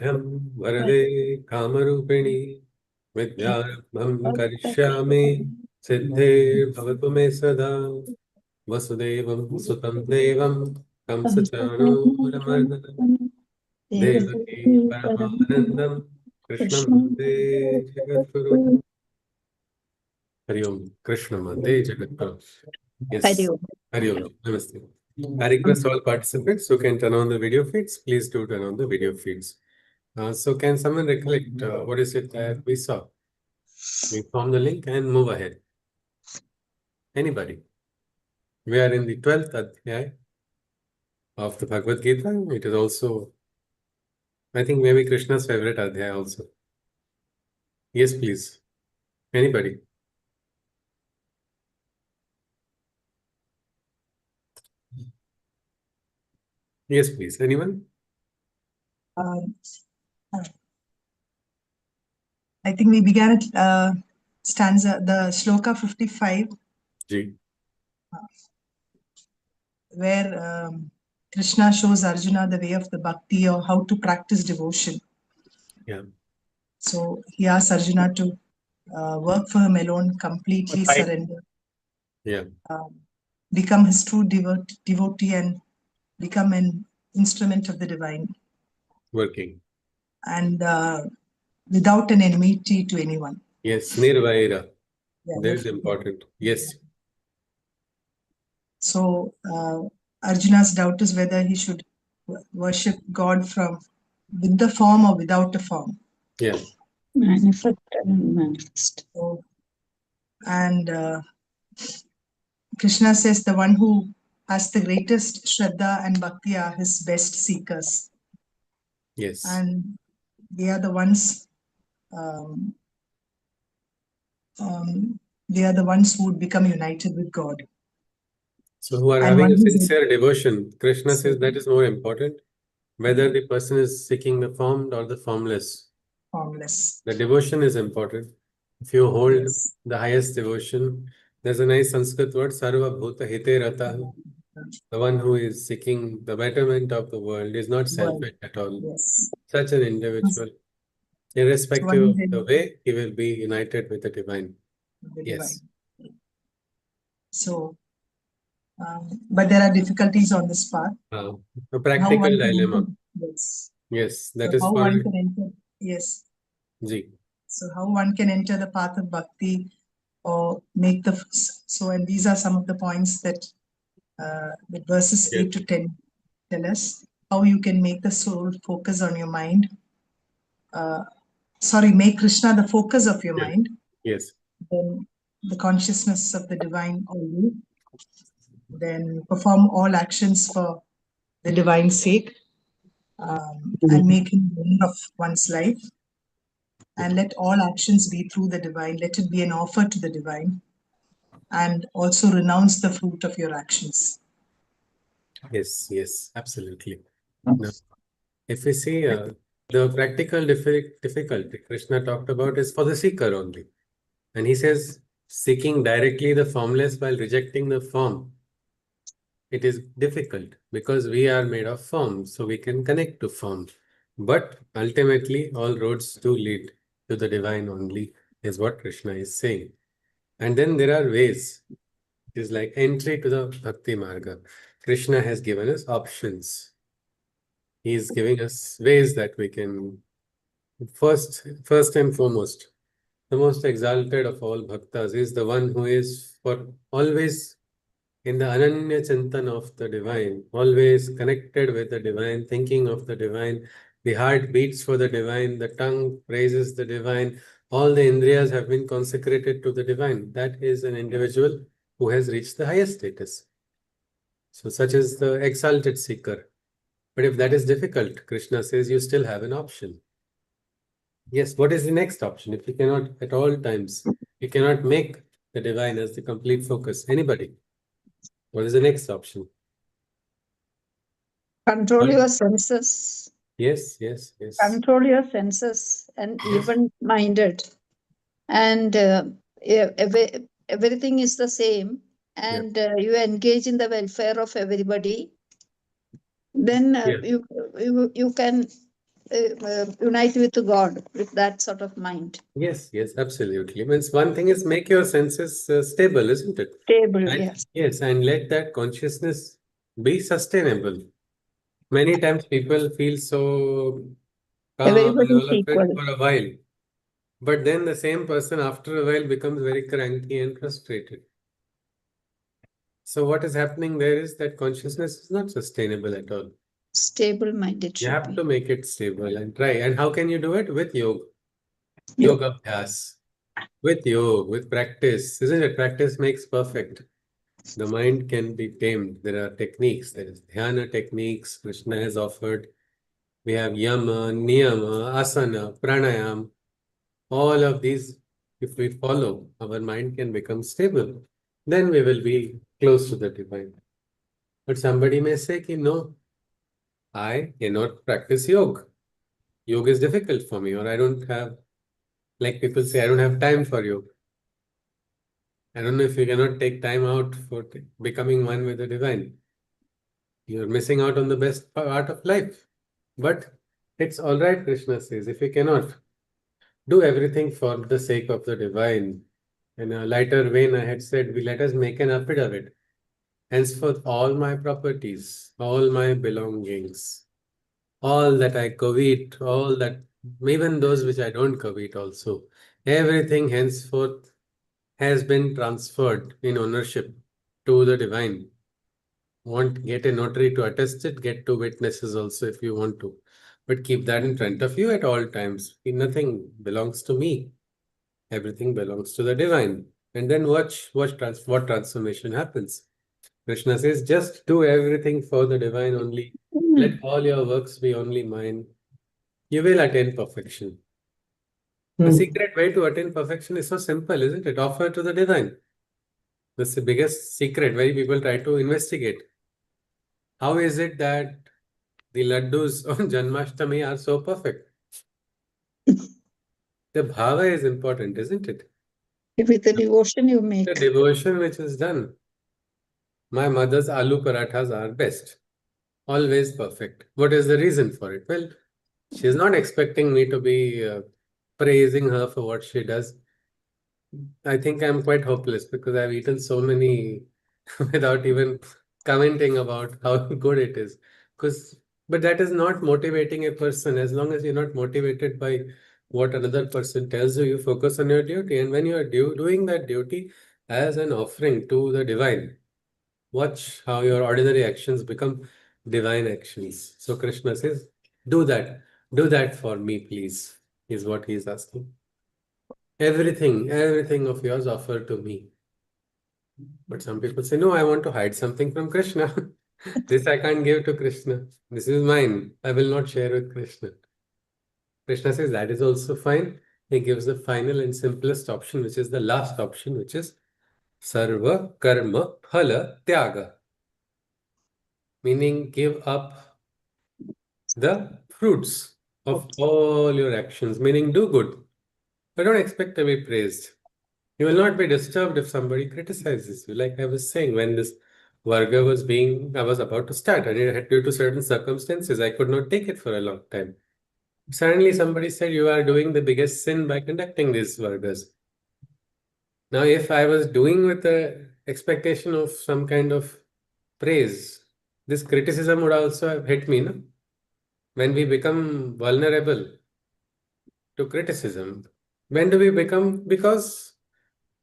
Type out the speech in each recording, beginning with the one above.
Siddham Varade Kamarupini Vidyarabham Karishyami Siddhe Bhavatu Me Sada Vasudevam Sutam Devam Kamsachano Devaki Paramanandam Krishnam Vande Jagadguru. Hari Om. Krishna Vande Jagadguru. Yes. Hari Om. Namaste. I request all participants who can turn on the video feeds. Please do turn on the video feeds. So can someone recollect what is it that we saw? We form the link and move ahead. Anybody? We are in the 12th adhyay of the Bhagavad Gita. It is also, I think, maybe Krishna's favorite adhyay also. Yes, please. Anybody? Yes, please. Anyone? I think we began at stanza, the shloka 55, Ji. where Krishna shows Arjuna the way of the bhakti or how to practice devotion. Yeah. So he asks Arjuna to work for him alone, completely surrender. Yeah. Become his true devotee and become an instrument of the divine. Working. And without an enmity to anyone. Yes, nirvaira. Yeah, That is important. Yes. So Arjuna's doubt is whether he should worship God with the form or without a form. Yeah. Manifest. So, and Krishna says the one who has the greatest Shraddha and Bhakti are his best seekers. Yes. And they are the ones who would become united with God. So who are And having a one who is sincere devotion. Krishna says that is more important. Whether the person is seeking the formed or the formless. formless. The devotion is important. If you hold the highest devotion, there's a nice Sanskrit word, Sarva Bhuta Hite Rata. The one who is seeking the betterment of the world is not selfish at all. Yes. Such an individual, irrespective of the way, he will be united with the divine. Yes. So, but there are difficulties on this path. A practical dilemma. Yes. Yes, that so is how for... one can enter. Yes. Ji. So how one can enter the path of bhakti or make the... So, and these are some of the points that verses 8 to 10 tell us. How you can make the soul focus on your mind. Make Krishna the focus of your mind. Yes. Then the consciousness of the divine only. Then perform all actions for the divine's sake. And make him the owner of one's life. And let all actions be through the divine. Let it be an offer to the divine. And also renounce the fruit of your actions. Yes, yes, absolutely. Now, if we see the practical difficulty Krishna talked about is for the seeker only. And he says, seeking directly the formless while rejecting the form. It is difficult because we are made of form, so we can connect to form. But ultimately, all roads do lead to the divine only, is what Krishna is saying. And then there are ways. It is like entry to the Bhakti Marga. Krishna has given us options. He is giving us ways that we can, first and foremost, the most exalted of all bhaktas is the one who is for always in the Ananya Chintan of the divine, always connected with the divine, thinking of the divine. The heart beats for the divine, the tongue praises the divine. All the indriyas have been consecrated to the divine. That is an individual who has reached the highest status. So such is the exalted seeker. But if that is difficult, Krishna says you still have an option. Yes, what is the next option? If you cannot at all times, you cannot make the divine as the complete focus. Anybody? What is the next option? Control your senses. Yes, yes, yes. Control your senses and even-minded. And everything is the same. And you engage in the welfare of everybody. Then you can unite with God with that sort of mind. Yes, yes, absolutely. Means one thing is make your senses stable, isn't it? Stable, And yes. yes, and let that consciousness be sustainable. Many times people feel so calm and Everybody is all of it equal. for a while, but then the same person after a while becomes very cranky and frustrated. So what is happening there is that consciousness is not sustainable at all. Stable minded You should have be. to make it stable and try. And how can you do it? With yoga, Yoga. yoga abhyas. With yoga, with practice, isn't it? Practice makes perfect. The mind can be tamed. There are techniques. There is dhyana techniques Krishna has offered. We have yama, niyama, asana, pranayam. All of these, if we follow, our mind can become stable. Then we will be close to the divine. But somebody may say, ki, no, I cannot practice yoga. Yoga is difficult for me, or I don't have, like people say, I don't have time for yoga. I don't know if you cannot take time out for becoming one with the divine. You're missing out on the best part of life. But it's all right, Krishna says, if you cannot do everything for the sake of the divine. In a lighter vein, I had said, we let us make an affidavit. Henceforth, all my properties, all my belongings, all that I covet, all that, even those which I don't covet also, everything henceforth has been transferred in ownership to the divine. Want get a notary to attest it, get two witnesses also if you want to. But keep that in front of you at all times. Nothing belongs to me. Everything belongs to the divine. And then watch what transformation happens. Krishna says, just do everything for the divine only. Let all your works be only mine. You will attain perfection. The secret way to attain perfection is so simple, isn't it? Offer to the divine. That's the biggest secret where people try to investigate. How is it that the laddus on Janmashtami are so perfect? The bhava is important, isn't it? With the devotion you The make. devotion which is done. My mother's aloo parathas are best, always perfect. What is the reason for it? Well, she's not expecting me to be praising her for what she does. I think I'm quite hopeless because I've eaten so many without even commenting about how good it is. Because, but that is not motivating a person. As long as you're not motivated by what another person tells you, you focus on your duty. And when you are doing that duty as an offering to the divine, watch how your ordinary actions become divine actions. So Krishna says, do that for me, please, is what he is asking. Everything of yours offer to me. But some people say, no, I want to hide something from Krishna. This I can't give to Krishna. This is mine. I will not share with Krishna. Krishna says that is also fine. He gives the final and simplest option, which is the last option, which is Sarva Karma Phala Tyaga. Meaning give up the fruits of all your actions, meaning do good. But don't expect to be praised. You will not be disturbed if somebody criticizes you. Like I was saying, when this Varga was I was about to start, and it had due to certain circumstances, I could not take it for a long time. Suddenly somebody said, you are doing the biggest sin by conducting these Vargas. Now, if I was doing with the expectation of some kind of praise, this criticism would also have hit me, no? When we become vulnerable to criticism, when do we become? Because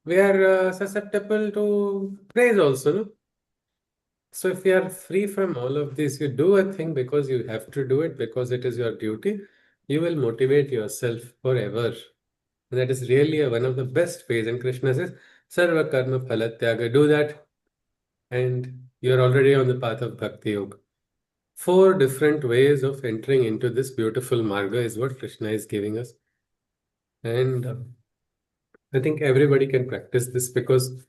we are susceptible to praise also, no? So if you are free from all of this, you do a thing because you have to do it, because it is your duty, you will motivate yourself forever. And that is really one of the best ways. And Krishna says, Sarva Karma Phala Tyaga, do that, and you're already on the path of Bhakti Yoga. 4 different ways of entering into this beautiful marga is what Krishna is giving us. And I think everybody can practice this because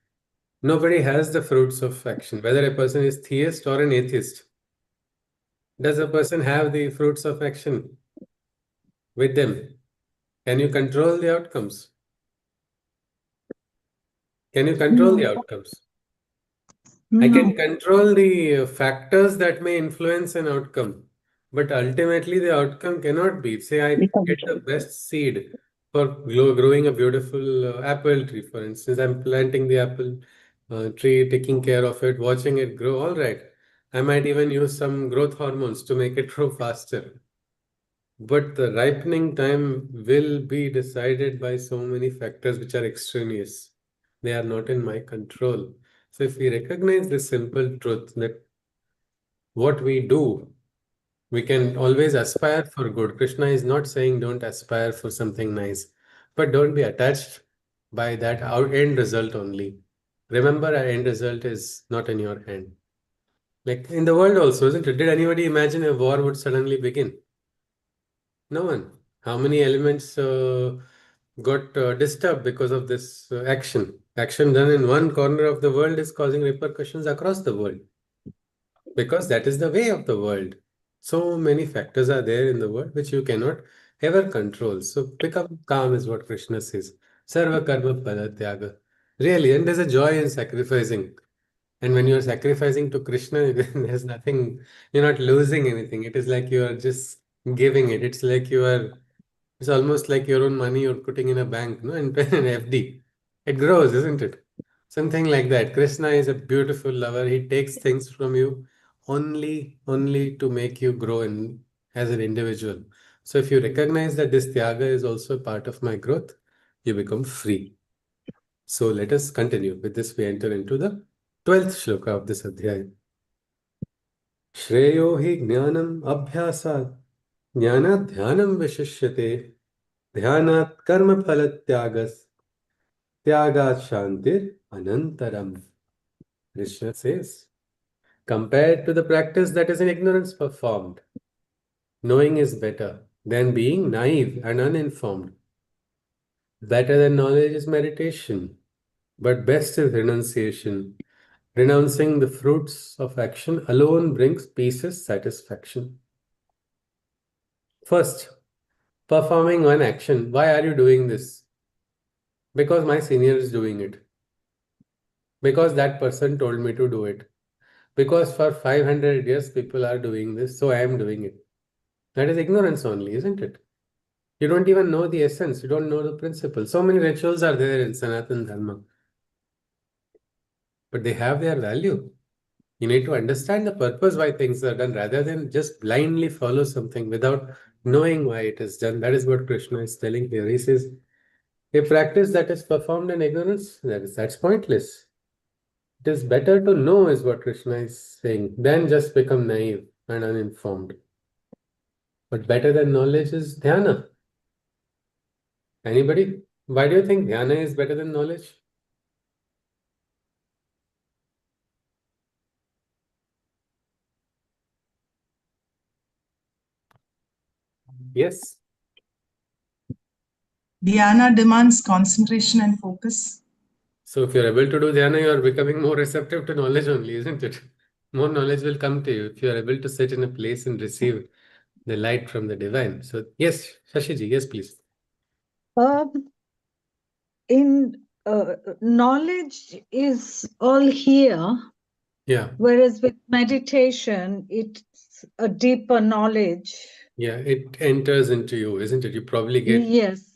nobody has the fruits of action, whether a person is theist or an atheist. Does a person have the fruits of action with them? Can you control the outcomes? Can you control the No. outcomes? I No. can control the factors that may influence an outcome. But ultimately, the outcome cannot be. Say, I become get the best seed for growing a beautiful apple tree, for instance. I'm planting the apple tree, taking care of it, watching it grow. All right. I might even use some growth hormones to make it grow faster. But the ripening time will be decided by so many factors which are extraneous. They are not in my control. So if we recognize this simple truth that what we do, we can always aspire for good. Krishna is not saying don't aspire for something nice, but don't be attached by that end result only. Remember, our end result is not in your hand. Like in the world also, isn't it? Did anybody imagine a war would suddenly begin? No one. How many elements got disturbed because of this action? Action done in one corner of the world is causing repercussions across the world because that is the way of the world. So many factors are there in the world which you cannot ever control. So become calm is what Krishna says. Sarva karma phala tyaga. Really, and there's a joy in sacrificing. And when you're sacrificing to Krishna, there's nothing, you're not losing anything. It is like you are just giving it. It's like you are, it's almost like your own money you're putting in a bank, no, and an FD. It grows, isn't it? Something like that. Krishna is a beautiful lover. He takes things from you only to make you grow in as an individual. So if you recognize that this tyaga is also a part of my growth, you become free. So let us continue. With this, we enter into the 12th shloka of this adhyaya. Shreyo hi jnanam abhyasat jnanat dhyanam vishishyate dhyanat karma phalat tyagas tyagat shantir anantaram. Krishna says, compared to the practice that is in ignorance performed, knowing is better than being naive and uninformed. Better than knowledge is meditation, but best is renunciation. Renouncing the fruits of action alone brings peace, satisfaction. First, performing one action. Why are you doing this? Because my senior is doing it. Because that person told me to do it. Because for 500 years people are doing this, so I am doing it. That is ignorance only, isn't it? You don't even know the essence. You don't know the principle. So many rituals are there in Sanatana Dharma, but they have their value. You need to understand the purpose why things are done rather than just blindly follow something without knowing why it is done. That is what Krishna is telling here. He says, a practice that is performed in ignorance, that's pointless. It is better to know, is what Krishna is saying, than just become naive and uninformed. But better than knowledge is dhyana. Anybody? Why do you think dhyana is better than knowledge? Yes. Dhyana demands concentration and focus. So if you're able to do dhyana, you're becoming more receptive to knowledge only, isn't it? More knowledge will come to you if you're able to sit in a place and receive the light from the divine. So yes, Shashiji, yes, please. In knowledge is all here, Yeah, whereas with meditation, it's a deeper knowledge. yeah, it enters into you, isn't it? You probably get Yes,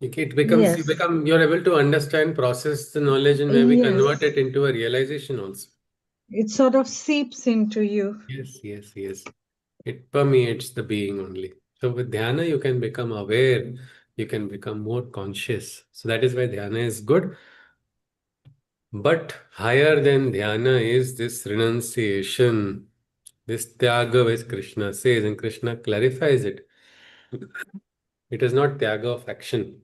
it becomes yes, you're able to understand, process the knowledge, and maybe convert yes. it into a realization also. It sort of seeps into you. Yes, yes, yes. It permeates the being only. So with dhyana, you can become aware, you can become more conscious. So that is why dhyana is good. But higher than dhyana is this renunciation, this tyaga, which Krishna says, and Krishna clarifies it. It is not tyaga of action.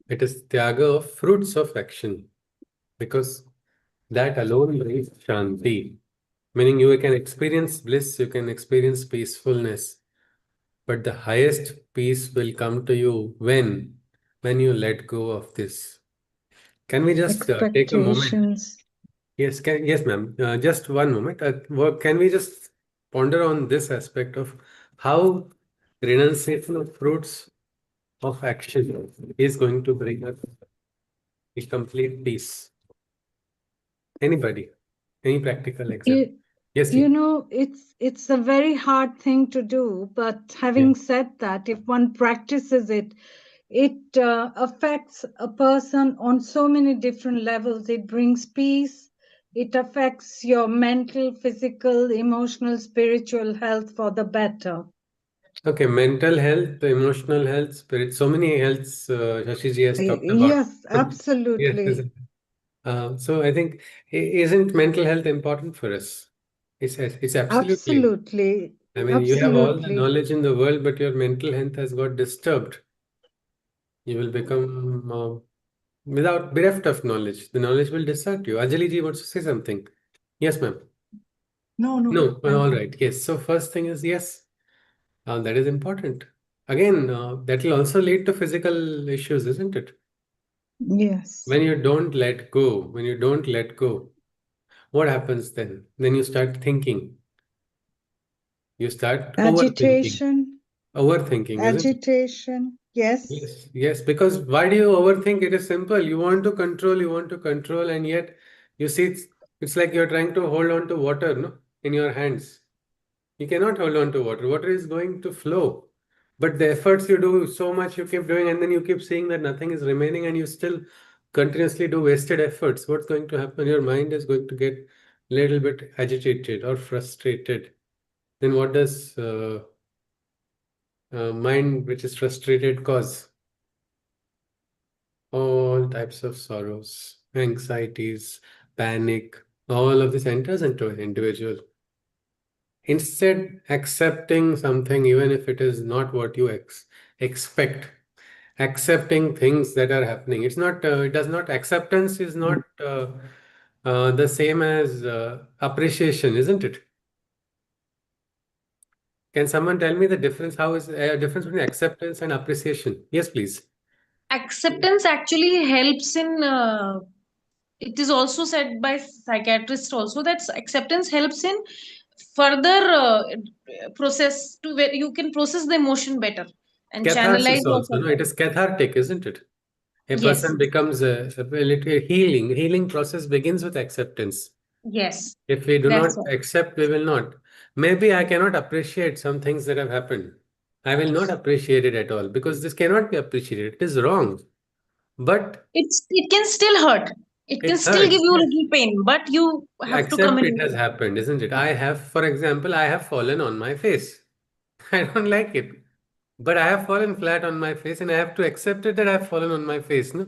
It is tyaga of fruits of action. Because that alone brings shanti. Meaning you can experience bliss, you can experience peacefulness. But the highest peace will come to you when you let go of this. Can we just take a moment? Expectations. Yes, ma'am. Just one moment. Can we just ponder on this aspect of how renunciation of fruits of action is going to bring us a complete peace? Anybody? Any practical example? Yes, You yes. know, it's a very hard thing to do, but having said that, if one practices it, it affects a person on so many different levels. It brings peace. It affects your mental, physical, emotional, spiritual health for the better. Okay, mental health, emotional health, spirit, so many healths Shashi ji has talked about. Yes, Yes, absolutely. yes. So I think, isn't mental health important for us? It's absolutely. Absolutely. I mean, you have all the Absolutely. knowledge in the world, but your mental health has got disturbed. You will become without bereft of knowledge. The knowledge will desert you. Anjali ji wants to say something. Yes, ma'am. No, no. No, Thank all you. right. Yes. So first thing is yes, that is important. Again, that will also lead to physical issues, isn't it? Yes. When you don't let go, when you don't let go, what happens then? Then you start thinking. You start overthinking. Agitation, Overthinking, isn't it? agitation. Yes. Yes, yes, because why do you overthink? It is simple. You want to control, and yet you see it's like you're trying to hold on to water, no, in your hands. You cannot hold on to water. Water is going to flow. But the efforts you do, so much you keep doing, and then you keep seeing that nothing is remaining, and you still continuously do wasted efforts. What's going to happen? Your mind is going to get a little bit agitated or frustrated. Then what does mind which is frustrated cause? All types of sorrows, anxieties, panic, all of this enters into an individual. Instead, accepting something, even if it is not what you expect, accepting things that are happening. It does not, acceptance is not the same as appreciation, isn't it? Can someone tell me the difference? How is a difference between acceptance and appreciation? Yes, please. Acceptance actually helps in it is also said by psychiatrists also that acceptance helps in further process to where you can process the emotion better and channelize Catharsis also, no? yourself It better. is cathartic, isn't it? A Yes, person becomes a little healing. Healing process begins with acceptance. yes, If we do that's not right. accept, we will not. Maybe I cannot appreciate some things that have happened. I will not appreciate it at all because this cannot be appreciated. It is wrong. But It can still hurt. It can it still give hurts. you a Yes. little pain, but you have to come Accept it in. has happened, isn't it? I have, for example, I have fallen on my face. I don't like it. But I have fallen flat on my face and I have to accept it that I have fallen on my face. No?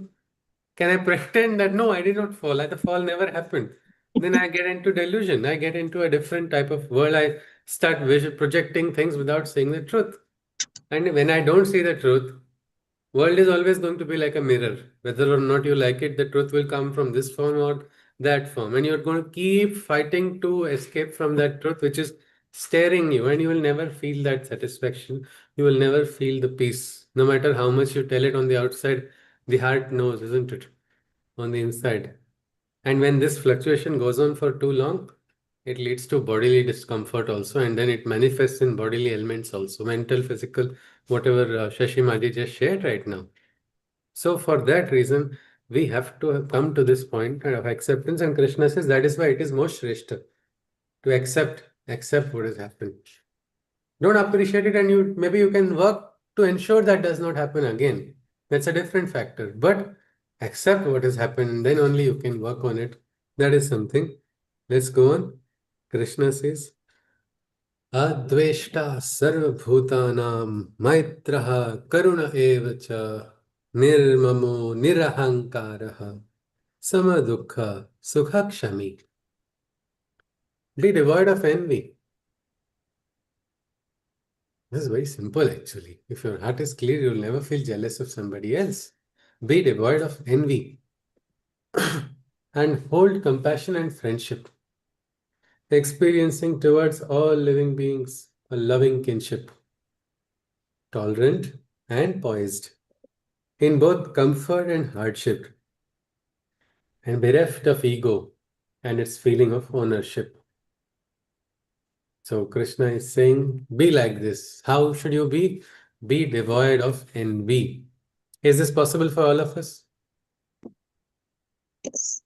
Can I pretend that no, I did not fall? The fall never happened. Then I get into delusion. I get into a different type of world. I start projecting things without seeing the truth. And when I don't see the truth, world is always going to be like a mirror. Whether or not you like it, the truth will come from this form or that form. And you're going to keep fighting to escape from that truth, which is staring you. And you will never feel that satisfaction. You will never feel the peace. No matter how much you tell it on the outside, the heart knows, isn't it? On the inside. And when this fluctuation goes on for too long, it leads to bodily discomfort also, and then it manifests in bodily ailments also, mental, physical, whatever Shashi Maji just shared right now. So for that reason, we have to come to this point of acceptance, and Krishna says that is why it is most shrestha to accept what has happened. Don't appreciate it, and maybe you can work to ensure that does not happen again. That's a different factor. But accept what has happened, and then only you can work on it. That is something. Let's go on. Krishna says, Adveshta sarvabhutanam maitraha karuna evacha nirmamo nirahankaraha samadukha sukhakshami. Be devoid of envy. This is very simple actually. If your heart is clear, you'll never feel jealous of somebody else. Be devoid of envy and hold compassion and friendship, experiencing towards all living beings a loving kinship, tolerant and poised in both comfort and hardship, and bereft of ego and its feeling of ownership. So Krishna is saying, be like this. How should you be? Be devoid of envy. Is this possible for all of us? Yes.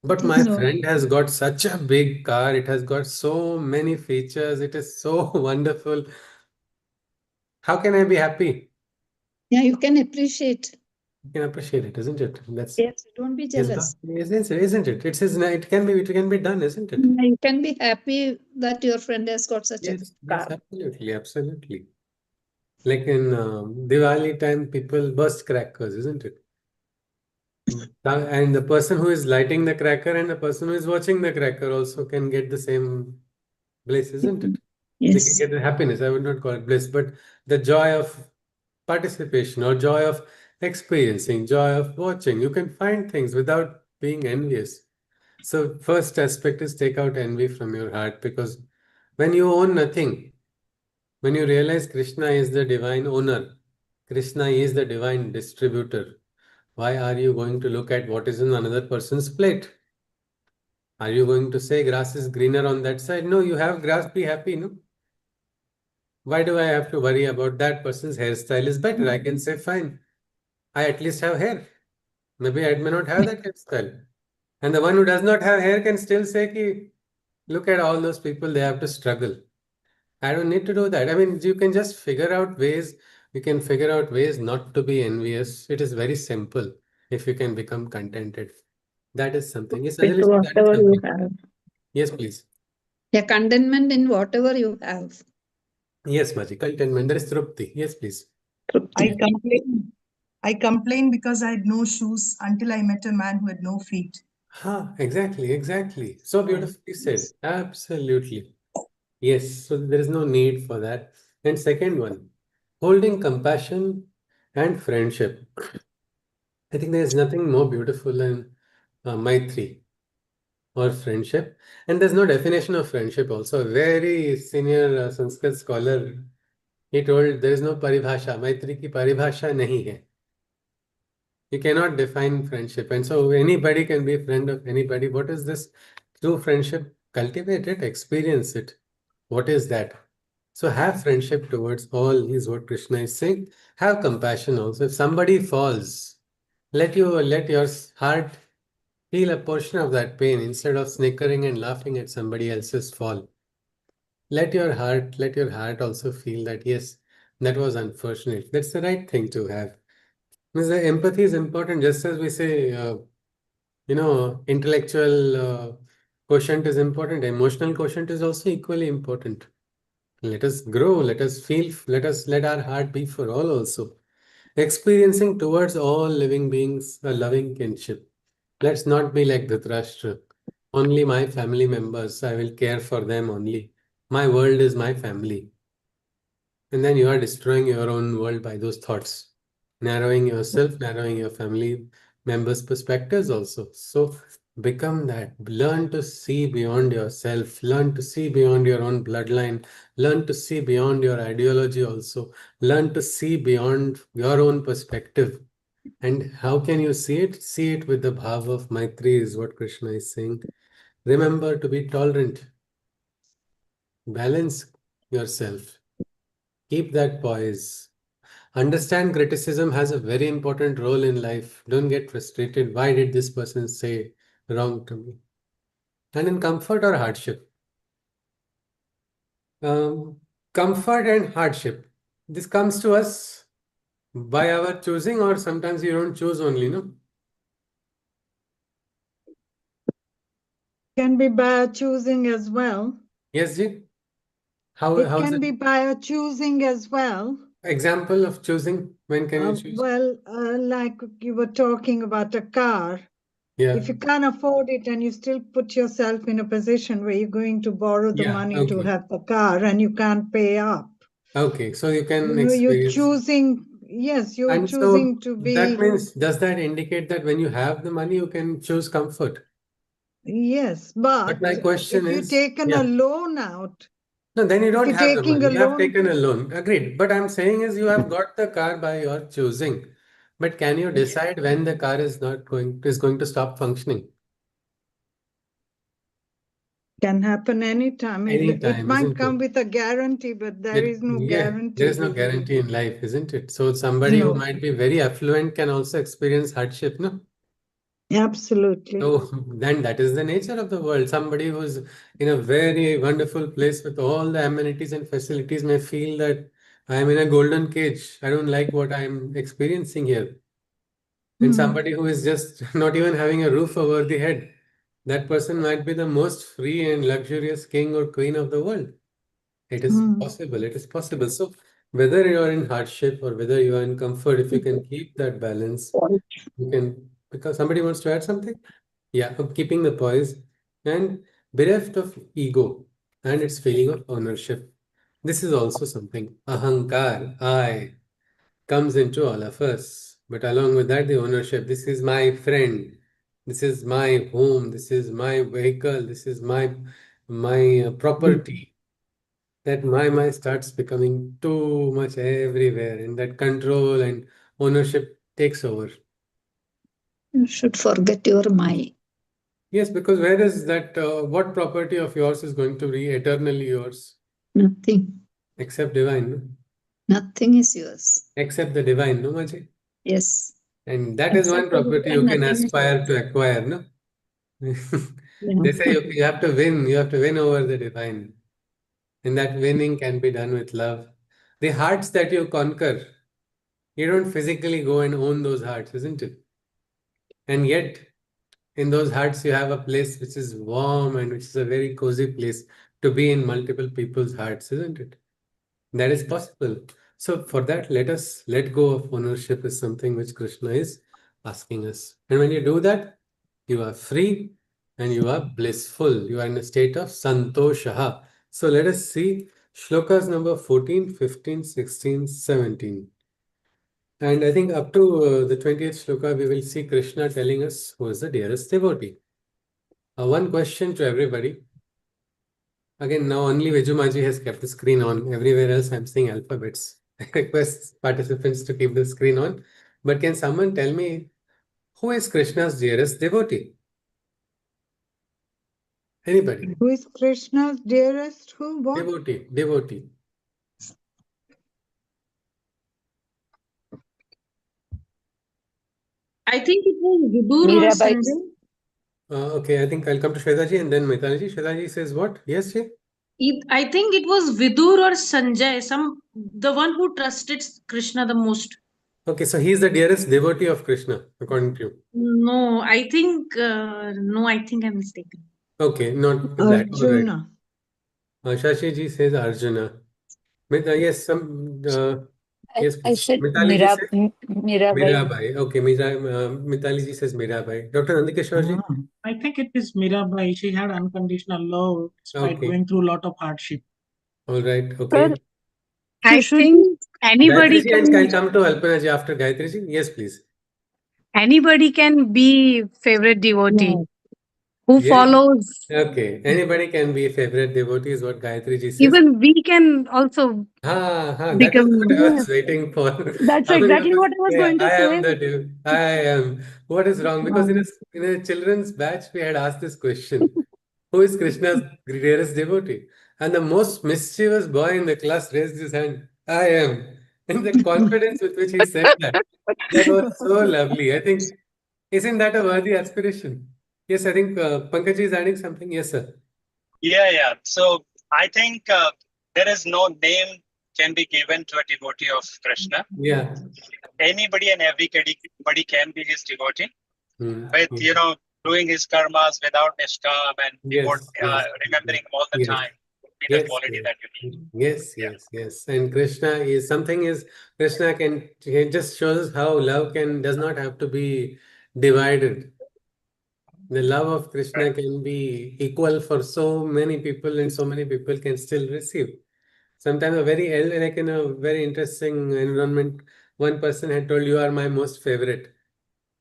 But It my is no. friend has got such a big car. It has got so many features. It is so wonderful. How can I be happy? Yeah, you can appreciate. You can appreciate it, isn't it? That's Yes, don't be his jealous. isn't it? It's his, it can be done, isn't it? Yeah, you can be happy that your friend has got such a Yes, car. absolutely, absolutely. Like in Diwali time, people burst crackers, isn't it? And the person who is lighting the cracker and the person who is watching the cracker also can get the same bliss, isn't it? They can Yes. get the happiness. I would not call it bliss, but the joy of participation or joy of experiencing, joy of watching. You can find things without being envious. So, first aspect is take out envy from your heart, because when you own nothing, when you realize Krishna is the divine owner, Krishna is the divine distributor, why are you going to look at what is in another person's plate? Are you going to say grass is greener on that side? No, you have grass, be happy, no? Why do I have to worry about that person's hairstyle is better? I can say, fine, I at least have hair. Maybe I may not have that hairstyle. And the one who does not have hair can still say, ki, look at all those people, they have to struggle. I don't need to do that. I mean, you can just figure out ways, you can figure out ways not to be envious. It is very simple if you can become contented. That is something. Yes, With Anjali, that is whatever you something. have. Yes, please. Yeah, contentment in whatever you have. Yes, Maji, contentment. There is Trupti. Yes, please. I complain. I complained because I had no shoes until I met a man who had no feet. Exactly, exactly. So beautifully said. Absolutely. Yes, so there is no need for that. And second one, holding compassion and friendship. I think there is nothing more beautiful than Maitri or friendship. And there's no definition of friendship also. A very senior Sanskrit scholar, he told there is no paribhasha. Maitri ki paribhasha nahi hai. You cannot define friendship. And so anybody can be a friend of anybody. What is this true friendship? Cultivate it, experience it. What is that? So have friendship towards all is what Krishna is saying. Have compassion also. If somebody falls, let your heart feel a portion of that pain instead of snickering and laughing at somebody else's fall. Let your heart also feel that yes, that was unfortunate. That's the right thing to have. Means the empathy is important, just as we say, intellectual quotient is important. Emotional quotient is also equally important. Let us grow, let us feel, let our heart beat for all also. Experiencing towards all living beings a loving kinship. Let's not be like Dhritarashtra. Only my family members, I will care for them only. My world is my family. And then you are destroying your own world by those thoughts, narrowing yourself, narrowing your family members' perspectives also. So become that. Learn to see beyond yourself, learn to see beyond your own bloodline, learn to see beyond your ideology also, learn to see beyond your own perspective. And how can you see it? See it with the bhav of Maitri, is what Krishna is saying. Remember to be tolerant, balance yourself, keep that poise. Understand criticism has a very important role in life. Don't get frustrated. Why did this person say wrong to me? And in comfort or hardship? Um, Comfort and hardship. This comes to us by our choosing, or sometimes you don't choose only, no? Can be by choosing as well. Yes, Ji? It How's can it? be by choosing as well. Example of choosing. When can you choose? Well, like you were talking about a car. Yeah. If you can't afford it and you still put yourself in a position where you're going to borrow the Yeah. money to Okay. have the car and you can't pay up, Okay. So you can you're experience. choosing, yes, you're And choosing so to that be, means, does that indicate that when you have the money, you can choose comfort? yes, But my but question if you've is, taken a yeah. loan out, No, then you if don't you're have the taking a money. You have loan, taken a loan. Agreed. But I'm saying is you have got the car by your choosing. But can you decide when the car is going to stop functioning? can happen anytime. It Anytime, might isn't come it? with a guarantee, but there is no Yeah, there is guarantee. no guarantee in life, isn't it? So somebody who No. might be very affluent can also experience hardship, no? Absolutely. So then that is the nature of the world. Somebody who's in a very wonderful place with all the amenities and facilities may feel that I'm in a golden cage. I don't like what I'm experiencing here. And somebody who is just not even having a roof over the head, that person might be the most free and luxurious king or queen of the world. It is possible. It is possible. So whether you are in hardship or whether you are in comfort, if you can keep that balance, you can. Because somebody wants to add something. Yeah, of keeping the poise and bereft of ego and its feeling of ownership. This is also something. Ahankar, I, comes into all of us. But along with that, the ownership. This is my friend. This is my home. This is my vehicle. This is my property. That my starts becoming too much everywhere, and that control and ownership takes over. You should forget your my. Yes, because where is that? What property of yours is going to be eternally yours? Nothing. Except divine, no? Nothing is yours. Except the divine, no, Maji? Yes. And that is one Except for property you divine, can nothing is aspire yours. to acquire, no? Yeah. They say you have to win, you have to win over the divine. And that winning can be done with love. The hearts that you conquer, you don't physically go and own those hearts, isn't it? And yet, in those hearts, you have a place which is warm and which is a very cozy place to be in multiple people's hearts, isn't it? That is possible. So for that, let us let go of ownership is something which Krishna is asking us. And when you do that, you are free and you are blissful. You are in a state of santoshaha. So let us see shlokas number 14, 15, 16, 17. And I think up to the 20th shloka, we will see Krishna telling us who is the dearest devotee. One question to everybody. Again, now only Vejumaji has kept the screen on. Everywhere else, I'm seeing alphabets. I request participants to keep the screen on. But can someone tell me who is Krishna's dearest devotee? Anybody? Who is Krishna's dearest? Who? What? Devotee, devotee. I think it was Vidur or Mirabai. Sanjay. Okay, I think I'll come to Shwetaji and then Mitalaji. Shwetaji says what? Yes, she? I think it was Vidur or Sanjay, the one who trusted Krishna the most. Okay, so he is the dearest devotee of Krishna, according to you. No, I think I'm mistaken. Okay, not that. All right. Arjuna. Shashiji says Arjuna. Yes, yes, I please. said Mitali ji says Mirabai. Mirabai. Okay, Mitali ji says Mirabai. Dr. Nandikishore ji? I think it is Mirabai. She had unconditional love despite Okay, going through a lot of hardship. all right. Sir, Okay. I think Gayatri anybody ji, and I'll can come to Alpana ji after Gayatri ji. Yes, please. be favorite devotee Yeah. who Yes. follows. Okay. Anybody can be a favorite devotee, is what Gayatri ji says. Even we can also That is become. what I was waiting for. That's How many of exactly us what I was say, going to I am say. the dev. I am. What is wrong? Because in a children's batch, we had asked this question. Who is Krishna's dearest devotee? And the most mischievous boy in the class raised his hand. I am. And the confidence with which he said that, that was so lovely. I think, isn't that a worthy aspiration? Yes, I think Pankaj is adding something. Yes, sir. Yeah. So I think there is no name can be given to a devotee of Krishna. Yeah. Anybody and everybody can be his devotee with, Mm. doing his karmas without nishkam and Yes, yes, remembering all the yes. time. Be the Yes, quality yes. that you need. Yes, Yeah. yes. And Krishna can, it just shows us how love does not have to be divided. The love of Krishna can be equal for so many people, and so many people can still receive. Sometimes like in a very interesting environment, one person had told, "You are my most favorite."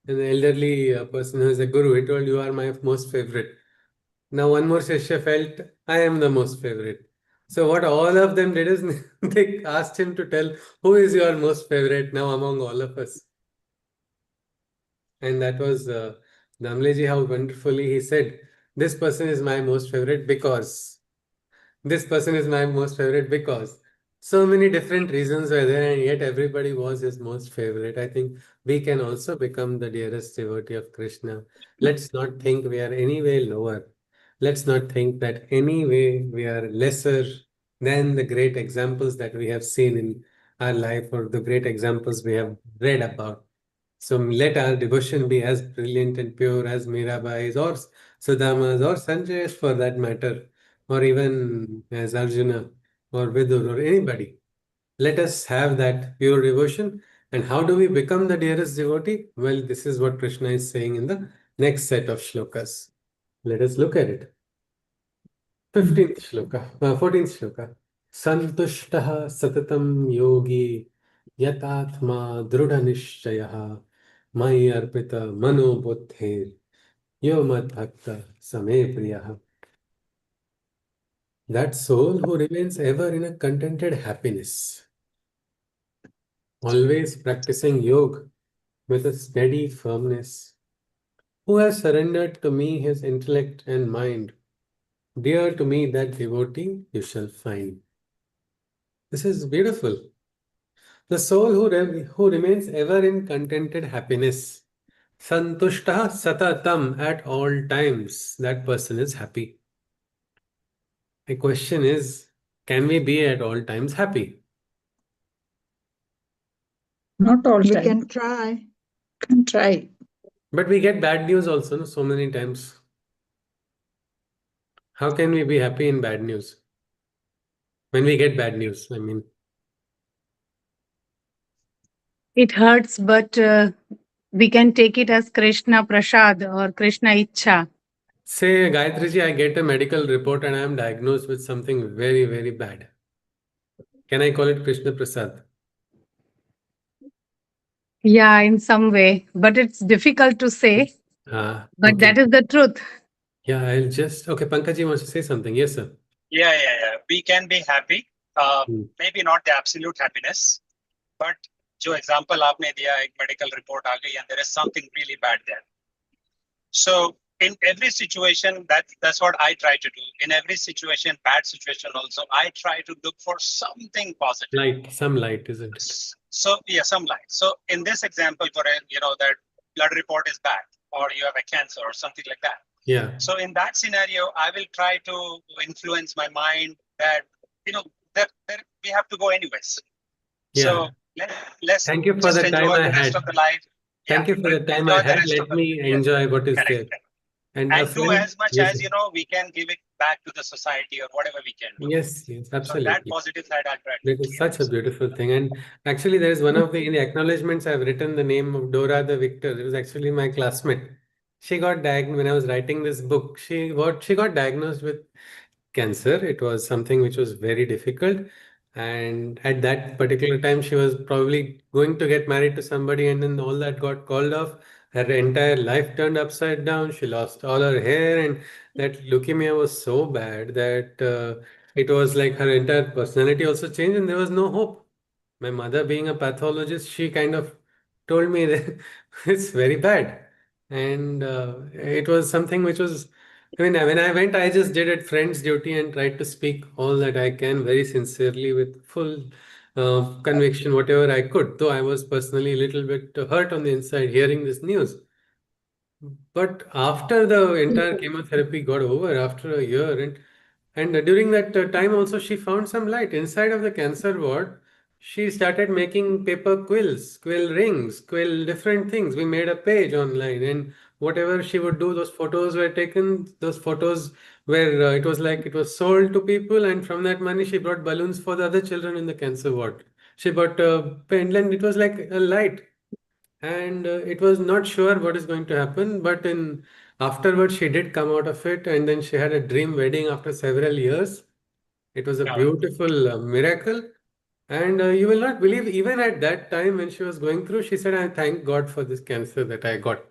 And the elderly person who is a guru, he told, "You are my most favorite." Now one more Shishya felt, "I am the most favorite." So what all of them did is they asked him to tell, who is your most favorite now among all of us. And that was Damleji, how wonderfully he said, this person is my most favorite because. This person is my most favorite because. So many different reasons were there, and yet everybody was his most favorite. I think we can also become the dearest devotee of Krishna. Let's not think we are any way lower. Let's not think that any way we are lesser than the great examples that we have seen in our life or the great examples we have read about. So let our devotion be as brilliant and pure as Mirabai's or Sudama's or Sanjay's for that matter, or even as Arjuna or Vidur or anybody. Let us have that pure devotion. And how do we become the dearest devotee? Well, this is what Krishna is saying in the next set of shlokas. Let us look at it. 15th shloka, 14th shloka. Santushtaha satatam yogi yatatma drudha Maya arpita mano buddhir yo mad bhakta same priyaha. That soul who remains ever in a contented happiness, always practicing yoga with a steady firmness, who has surrendered to me his intellect and mind, dear to me that devotee you shall find. This is beautiful. The soul who remains ever in contented happiness, santushta satatam, at all times, that person is happy. The question is, can we be at all times happy? Not all We time. can try. Can try. But we get bad news also, no, so many times. How can we be happy in bad news? When we get bad news, I mean. It hurts, but we can take it as Krishna Prasad or Krishna Icha. Say, Gayatri ji, I get a medical report and I am diagnosed with something very, very bad. Can I call it Krishna Prasad? Yeah, in some way, but it's difficult to say. But Okay. that is the truth. Yeah, I'll just. Okay, Pankaj wants to say something. Yes, sir. Yeah. We can be happy. Hmm. Maybe not the absolute happiness, but जो example आपने दिया एक medical report आ गई and there is something really bad there. So in every situation, that's what I try to do. In every situation, bad situation also, I try to look for something positive. Light, some light, isn't it? So yeah, some light. So in this example, for that blood report is bad, or you have a cancer or something like that. Yeah. So in that scenario, I will try to influence my mind that that we have to go anyways. Yeah. So let's Thank you for just the time enjoy I the rest had. of the life. Thank you for the time enjoy I the had. rest Let of the me yes, enjoy what is correct, there. correct. And a And do friend, as much yes, as sir. we can give it back to the society or whatever we can do. Yes, So that absolutely. positive side I'll try to That is such a beautiful thing. And actually, there is one of in the acknowledgements, I've written the name of Dora the Victor. It was actually my classmate. She got diagnosed when I was writing this book. She got diagnosed with cancer. It was something which was very difficult. And at that particular time, she was probably going to get married to somebody, and then all that got called off. Her entire life turned upside down. She lost all her hair, and that leukemia was so bad that it was like her entire personality also changed, and there was no hope. My mother, being a pathologist, she kind of told me that it's very bad. And it was something which was, I mean, when I went, I just did it friend's duty and tried to speak all that I can very sincerely with full conviction, whatever I could. Though I was personally a little bit hurt on the inside hearing this news. But after the entire chemotherapy got over, after a year, and during that time also, she found some light inside of the cancer ward. She started making paper quills, quill rings, quill different things. We made a page online, and whatever she would do, those photos were taken. Those photos were it was like it was sold to people, and from that money, she brought balloons for the other children in the cancer ward. She bought pen, and it was like a light, and it was not sure what is going to happen, but in afterwards she did come out of it, and then she had a dream wedding after several years. It was a beautiful miracle, and you will not believe, even at that time when she was going through, she said, I thank God for this cancer that I got.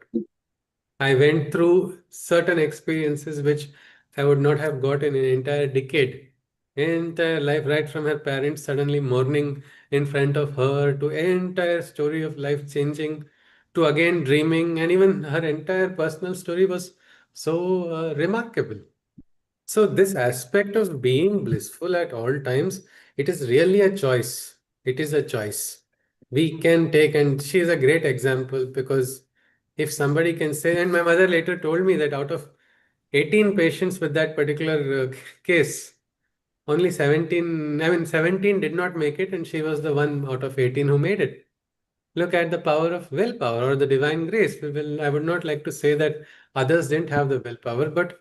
I went through certain experiences which I would not have got in an entire decade. Entire life, right from her parents suddenly mourning in front of her, to entire story of life changing, to again dreaming, and even her entire personal story was so remarkable. So this aspect of being blissful at all times it is really a choice. It is a choice. We can take, and she is a great example because if somebody can say, and my mother later told me that out of 18 patients with that particular case, only 17, I mean, 17 did not make it, and she was the one out of 18 who made it. Look at the power of willpower or the divine grace. I would not like to say that others didn't have the willpower, but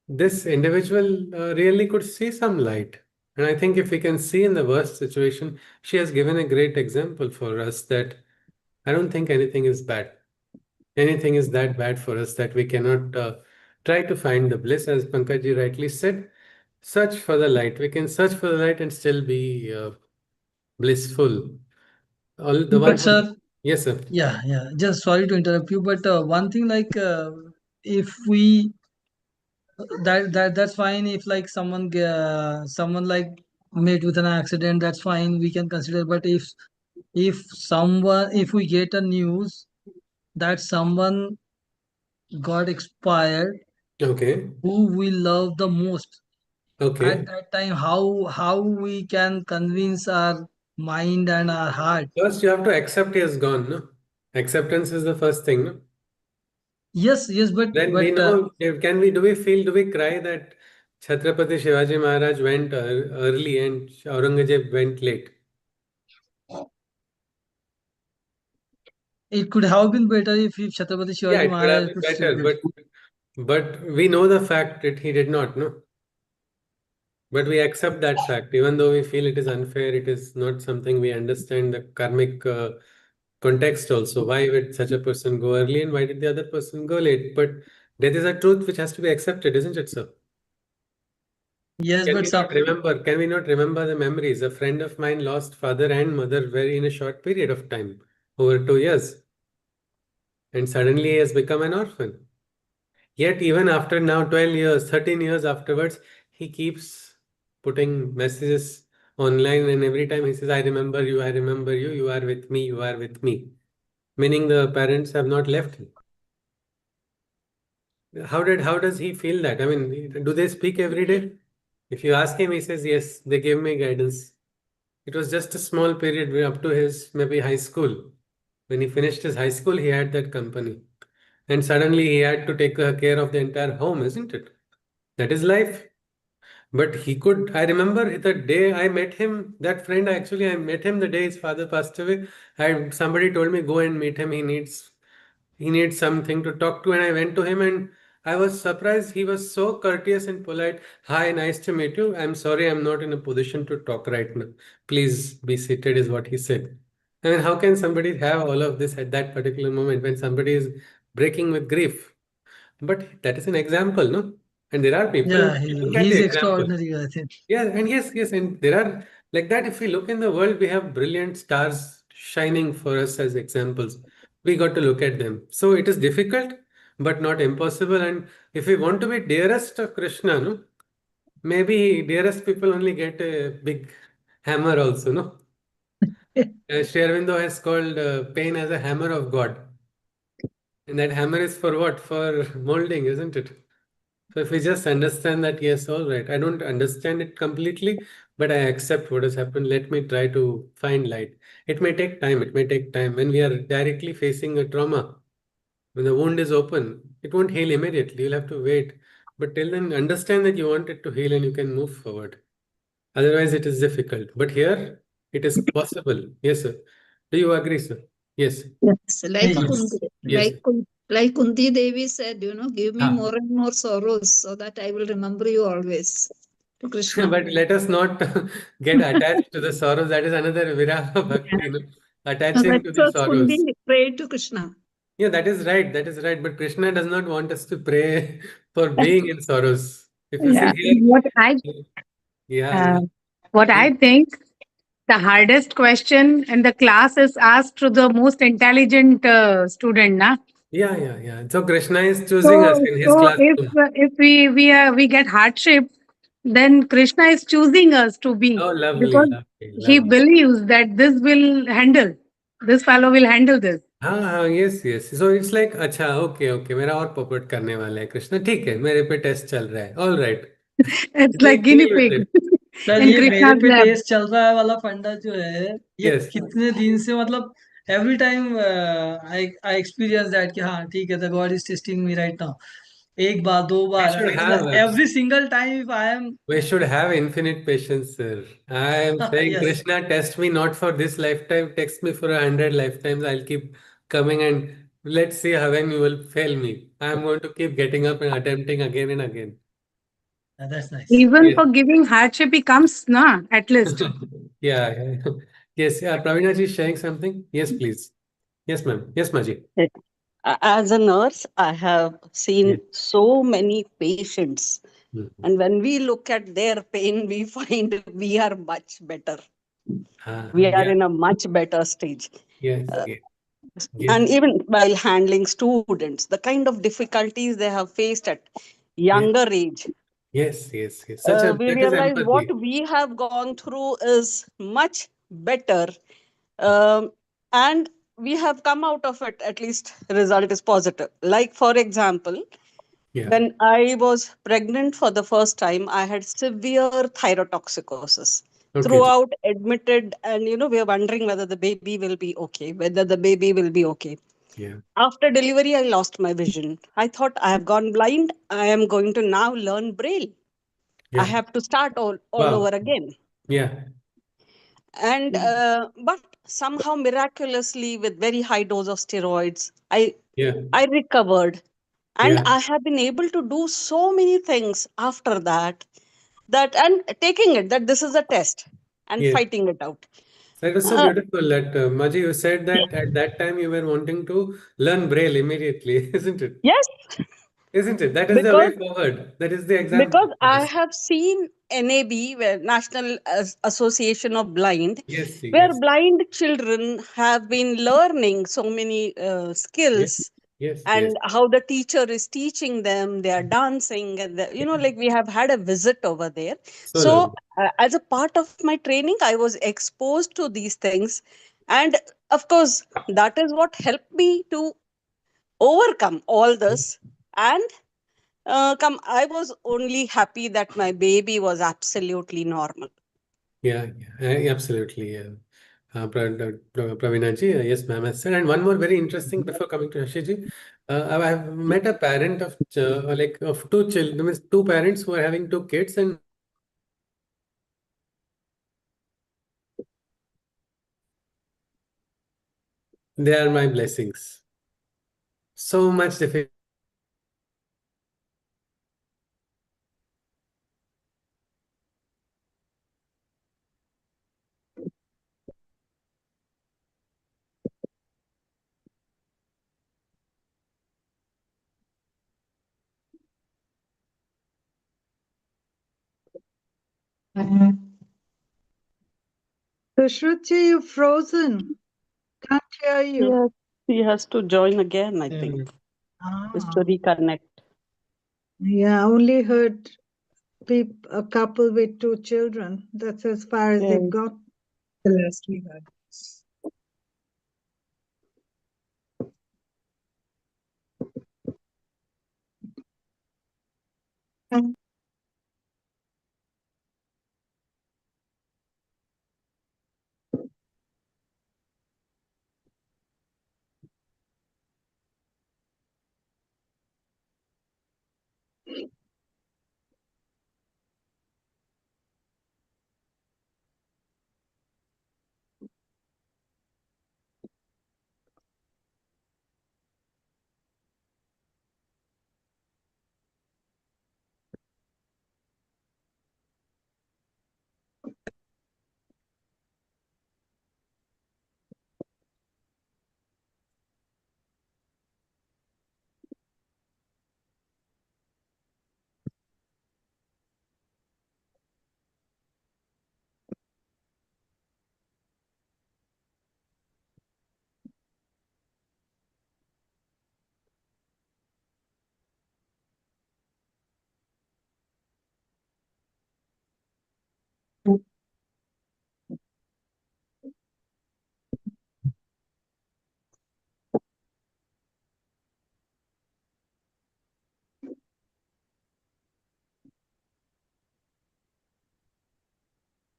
this individual really could see some light. And I think if we can see in the worst situation, she has given a great example for us that I don't think anything is bad. Anything is that bad for us that we cannot try to find the bliss, as Pankaj rightly said. Search for the light. We can search for the light and still be blissful. All the one But who, sir, yes, sir. yeah. Just sorry to interrupt you, but one thing like if we that's fine if like someone like met with an accident, that's fine, we can consider. But if we get a news that someone got expired Okay. who we love the most, Okay. at that time how we can convince our mind and our heart? First, you have to accept he has gone, no? Acceptance is the first thing, no? Yes, Then we know, do we feel, do we cry that Chhatrapati Shivaji Maharaj went early and Aurangzeb went late? it could have been better if Chhatrapati Yeah, Shivaji it could have Maharaj been could stay better, there. but we know the fact that he did not, no? But we accept that fact, even though we feel it is unfair, it is not something we understand the karmic context also. Why would such a person go early and why did the other person go late? But that is a truth which has to be accepted, isn't it, sir? Yes, but some Can we not remember the memories? A friend of mine lost father and mother very in a short period of time, over 2 years, and suddenly he has become an orphan. Yet, even after now 12 years, 13 years afterwards, he keeps putting messages online, and every time he says, I remember you, you are with me, you are with me. Meaning the parents have not left him. How does he feel that? I mean, do they speak every day? If you ask him, he says, yes, they gave me guidance. It was just a small period up to his maybe high school. When he finished his high school, he had that company. And suddenly he had to take care of the entire home, isn't it? That is life. But he could, I remember the day I met him, that friend, actually, I met him the day his father passed away. Somebody told me, go and meet him. He needs something to talk to. And I went to him and I was surprised. He was so courteous and polite. Hi, nice to meet you. I'm sorry, I'm not in a position to talk right now. Please be seated, is what he said. I mean, how can somebody have all of this at that particular moment when somebody is breaking with grief? But that is an example, no? And there are people, yeah, you look at the he's example. extraordinary, I think. Yeah, and yes, and there are like that. If we look in the world, we have brilliant stars shining for us as examples. We got to look at them. So it is difficult, but not impossible. And if we want to be dearest of Krishna, no, maybe dearest people only get a big hammer also, no? Sri Aurobindo has called pain as a hammer of God. And that hammer is for what? For molding, isn't it? So if we just understand that, yes, all right, I don't understand it completely, but I accept what has happened. Let me try to find light. It may take time. It may take time. When we are directly facing a trauma, when the wound is open, it won't heal immediately. You'll have to wait. But till then, understand that you want it to heal and you can move forward. Otherwise, it is difficult. But here, it is possible. Yes, sir. Do you agree, sir? Yes. Yes, like Yes. Kunti, Yes. like Kunti Devi said, give me Ah. more and more sorrows so that I will remember you always. To Krishna. But let us not get attached to the sorrows. That is another viraha bhakti, attaching to That's the what sorrows. Kunti prayed to Krishna. Yeah, that is right. That is right. But Krishna does not want us to pray for being in sorrows. If you see Yeah. here, yeah, Uh, yeah. what I think the hardest question in the class is asked to the most intelligent student, na? Yeah. So Krishna is choosing us So, in his so classroom. if we get hardship, then Krishna is choosing us to be Oh, lovely, because lovely, he lovely. believes that this fellow will handle this. हाँ, yes. So it's like, अच्छा, okay, मेरा और पोपट करने वाला है कृष्णा, ठीक है, मेरे पे टेस्ट चल रहा है, all right. It's We like guinea deal with pig. it. Sir in ये मेरे Krishna's पे lab. टेस्ट चल रहा है वाला फंडा जो है ये Yes. कितने दिन से मतलब every time I experience that कि हाँ ठीक है the God is testing me right now एक बार दो We bar should have every single time if I am we should have infinite patience, sir. I am saying, yes Krishna, test me not for this lifetime, test me for 100 lifetimes. I'll keep coming and let's see how when you will fail me. I am going to keep getting up and attempting again and again. That's nice Even Yes. for giving hardship, he comes, na, at least. Yeah, yeah. Yes, Pravina ji is sharing something. Yes, please. Yes, ma'am. Yes, Maji. As a nurse, I have Yeah. seen so many patients. Mhm. And when we look at their pain, we find we are much better. We are Yeah. in a much better stage. Yes. Uh, Yes. and Yes. even while handling students, the kind of difficulties they have faced at Yes. younger age, Yes. Yes. Yes. Such a we that is realize what empathy. we have gone through is much better. Um, and we have come out of it, at least result is positive. Like, for example, Yeah. when I was pregnant for the first time, I had severe thyrotoxicosis. Okay, ji. Throughout, admitted, and we are wondering whether the baby will be okay, whether the baby will be okay. Yeah. After delivery, I lost my vision. I thought I have gone blind. I am going to now learn Braille. I Yeah. have to start all over Wow. again. Yeah. And but somehow miraculously, with very high dose of steroids, Yeah. I recovered. And Yeah. I have been able to do so many things after that and taking it that this is a test and Yes. fighting it out. That was so Uh, beautiful that Maji, you said that at that time you were wanting to learn Braille immediately, isn't it? yes, Isn't it? That is the way because forward. That is the example because for I us. have seen NAB, where National Association of Blind, Yes, where yes, blind children have been learning so many yes, skills, yes, yes. and how the teacher is teaching them, they are dancing, and like we have had a visit over there. So So lovely. as a part of my training, I was exposed to these things, and of course that is what helped me to overcome all this. And come I was only happy that my baby was absolutely normal. Yeah, yeah, absolutely. Yeah. Pravina ji, yes, ma'am has said. And one more very interesting before coming to Shashi ji, I've met a parent of like of two children, means two parents who are having two kids, and they are my blessings. So much difficult. Sushruti, you're frozen. Can't hear you. Yes, he has to join again, I think, just to Ah, reconnect. yeah, I only heard a couple with two children. That's as far as Yes. it got. The last we heard.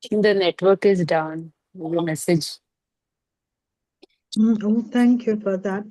The network is down. The message. Oh, thank you for that.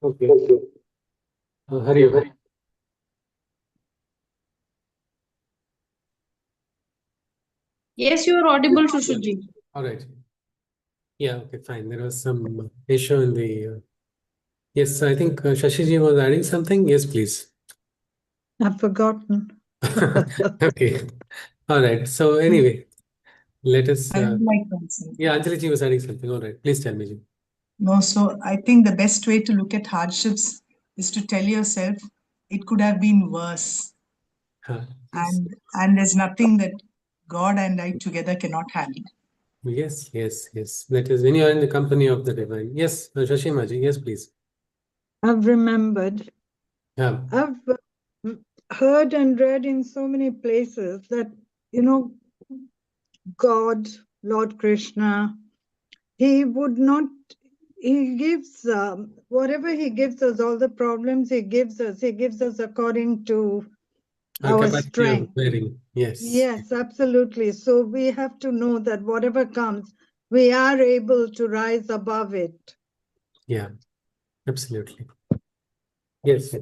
Okay. Hari Om. Yes, you are audible, Shushuji. All right. Yeah, okay, fine. There was some issue in the. Yes, I think Shashiji was adding something. Yes, please. I've forgotten. Okay. All right. So, anyway, let us. I would like to answer. Yeah, Anjali was adding something. All right. Please tell me, Ji. No, so I think the best way to look at hardships is to tell yourself it could have been worse. Huh. And there's nothing that God and I together cannot handle. Yes, yes, yes. That is when you are in the company of the divine. Yes, Shashima Ji. Yes, please. I've remembered. Yeah. I've heard and read in so many places that, you know, God, Lord Krishna, he would not, he gives whatever he gives us, all the problems he gives us according to our Capacity of strength. bearing. Yes. Yes, absolutely. So we have to know that whatever comes, we are able to rise above it. Yeah, absolutely. Yes.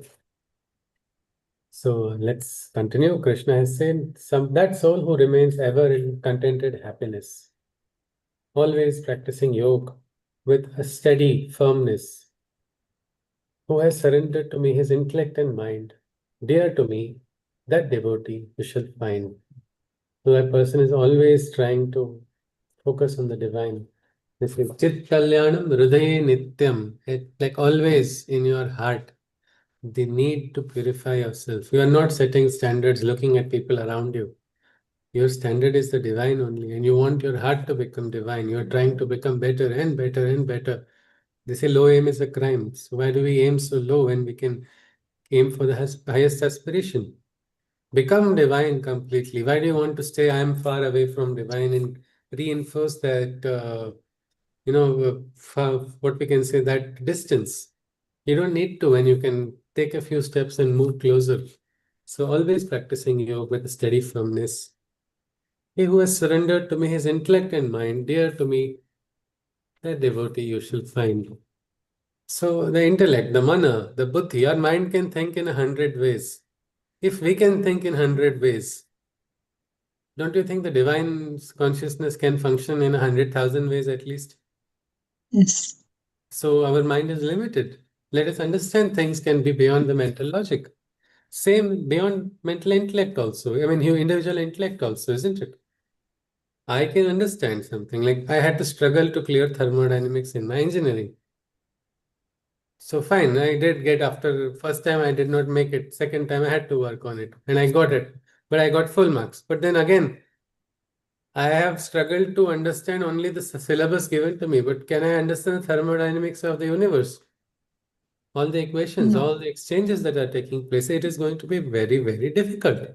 So let's continue. Krishna has said, that soul who remains ever in contented happiness, always practicing yoga with a steady firmness, who has surrendered to me his intellect and mind, dear to me, that devotee you shall find. So that person is always trying to focus on the divine. This is Chit Kalyanam Hridaye Nityam. Like always in your heart, the need to purify yourself. You are not setting standards looking at people around you. Your standard is the divine only, and you want your heart to become divine. You are trying to become better and better and better. They say low aim is a crime. So why do we aim so low when we can aim for the highest aspiration? Become divine completely. Why do you want to stay? I am far away from divine and reinforce that, what we can say, that distance. You don't need to when you can take a few steps and move closer. So always practicing yoga with a steady firmness. He who has surrendered to me his intellect and mind, dear to me, that devotee you shall find. So the intellect, the mana, the buddhi, your mind can think in 100 ways. If we can think in 100 ways, don't you think the divine consciousness can function in 100,000 ways at least? Yes. So our mind is limited. Let us understand things can be beyond the mental logic. Same beyond mental intellect also. I mean, individual intellect also, isn't it? I can understand something. Like I had to struggle to clear thermodynamics in my engineering. So fine, I did get after first time I did not make it. Second time I had to work on it and I got it. But I got full marks. But then again, I have struggled to understand only the syllabus given to me. But can I understand the thermodynamics of the universe? All the equations, all the exchanges that are taking place, it is going to be very, very difficult.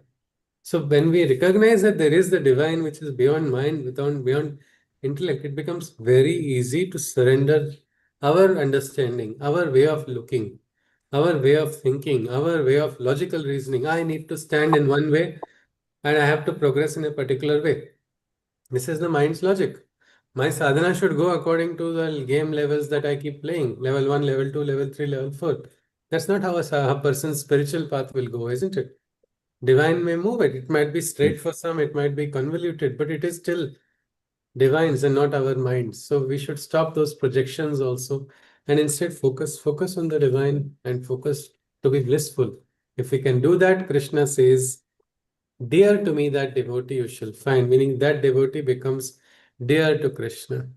So when we recognize that there is the divine which is beyond mind, beyond intellect, it becomes very easy to surrender our understanding, our way of looking, our way of thinking, our way of logical reasoning. I need to stand in one way. and I have to progress in a particular way. This is the mind's logic. My sadhana should go according to the game levels that I keep playing. Level 1, level 2, level 3, level 4. That's not how a person's spiritual path will go, isn't it? Divine may move it. It might be straight for some, it might be convoluted, but it is still divines and not our minds. So we should stop those projections also and instead focus on the divine and focus to be blissful. If we can do that, Krishna says, dear to me that devotee you shall find, meaning that devotee becomes dear to Krishna.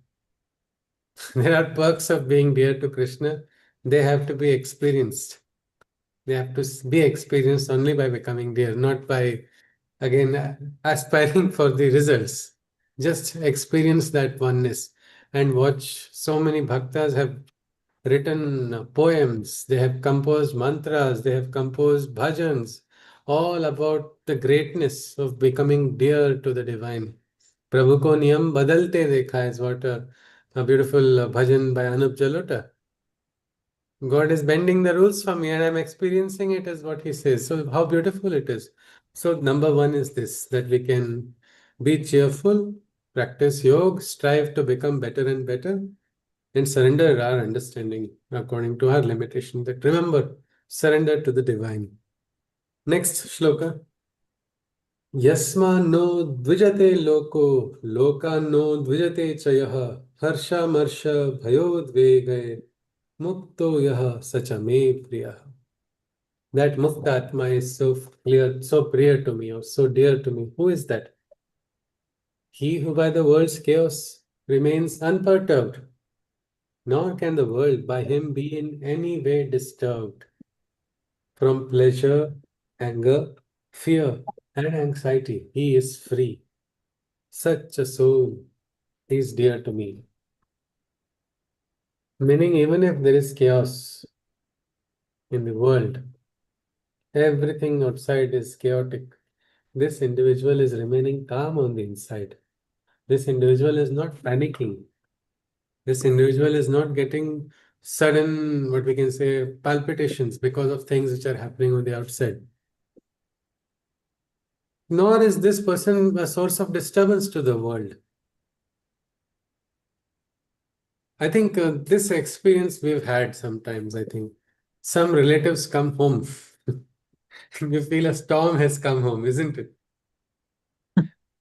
There are perks of being dear to Krishna. They have to be experienced. They have to be experienced only by becoming dear, not by, again, aspiring for the results. Just experience that oneness and watch. So many bhaktas have written poems, they have composed mantras, they have composed bhajans, all about the greatness of becoming dear to the divine. Prabhu ko niyam badalte dekha is what a beautiful bhajan by Anup Jalota. God is bending the rules for me and I'm experiencing it as what he says. So how beautiful it is. So number one is this, that we can be cheerful, practice yoga, strive to become better and better, and surrender our understanding according to our limitation. That remember, surrender to the divine. Next shloka. Yasma no dvijate loko, loka no dvijate chayaha, harsha marsha bhayodvegaye, mukto yaha sachame priyaha. That Muktatma is so clear, so priya to me, or so dear to me. Who is that? He who by the world's chaos remains unperturbed, nor can the world by him be in any way disturbed. From pleasure, anger, fear, and anxiety, he is free. Such a soul is dear to me. Meaning, even if there is chaos in the world, everything outside is chaotic, this individual is remaining calm on the inside. This individual is not panicking. This individual is not getting sudden, what we can say, palpitations because of things which are happening on the outside. Nor is this person a source of disturbance to the world. I think this experience we've had sometimes, I think. Some relatives come home. You feel a storm has come home, isn't it?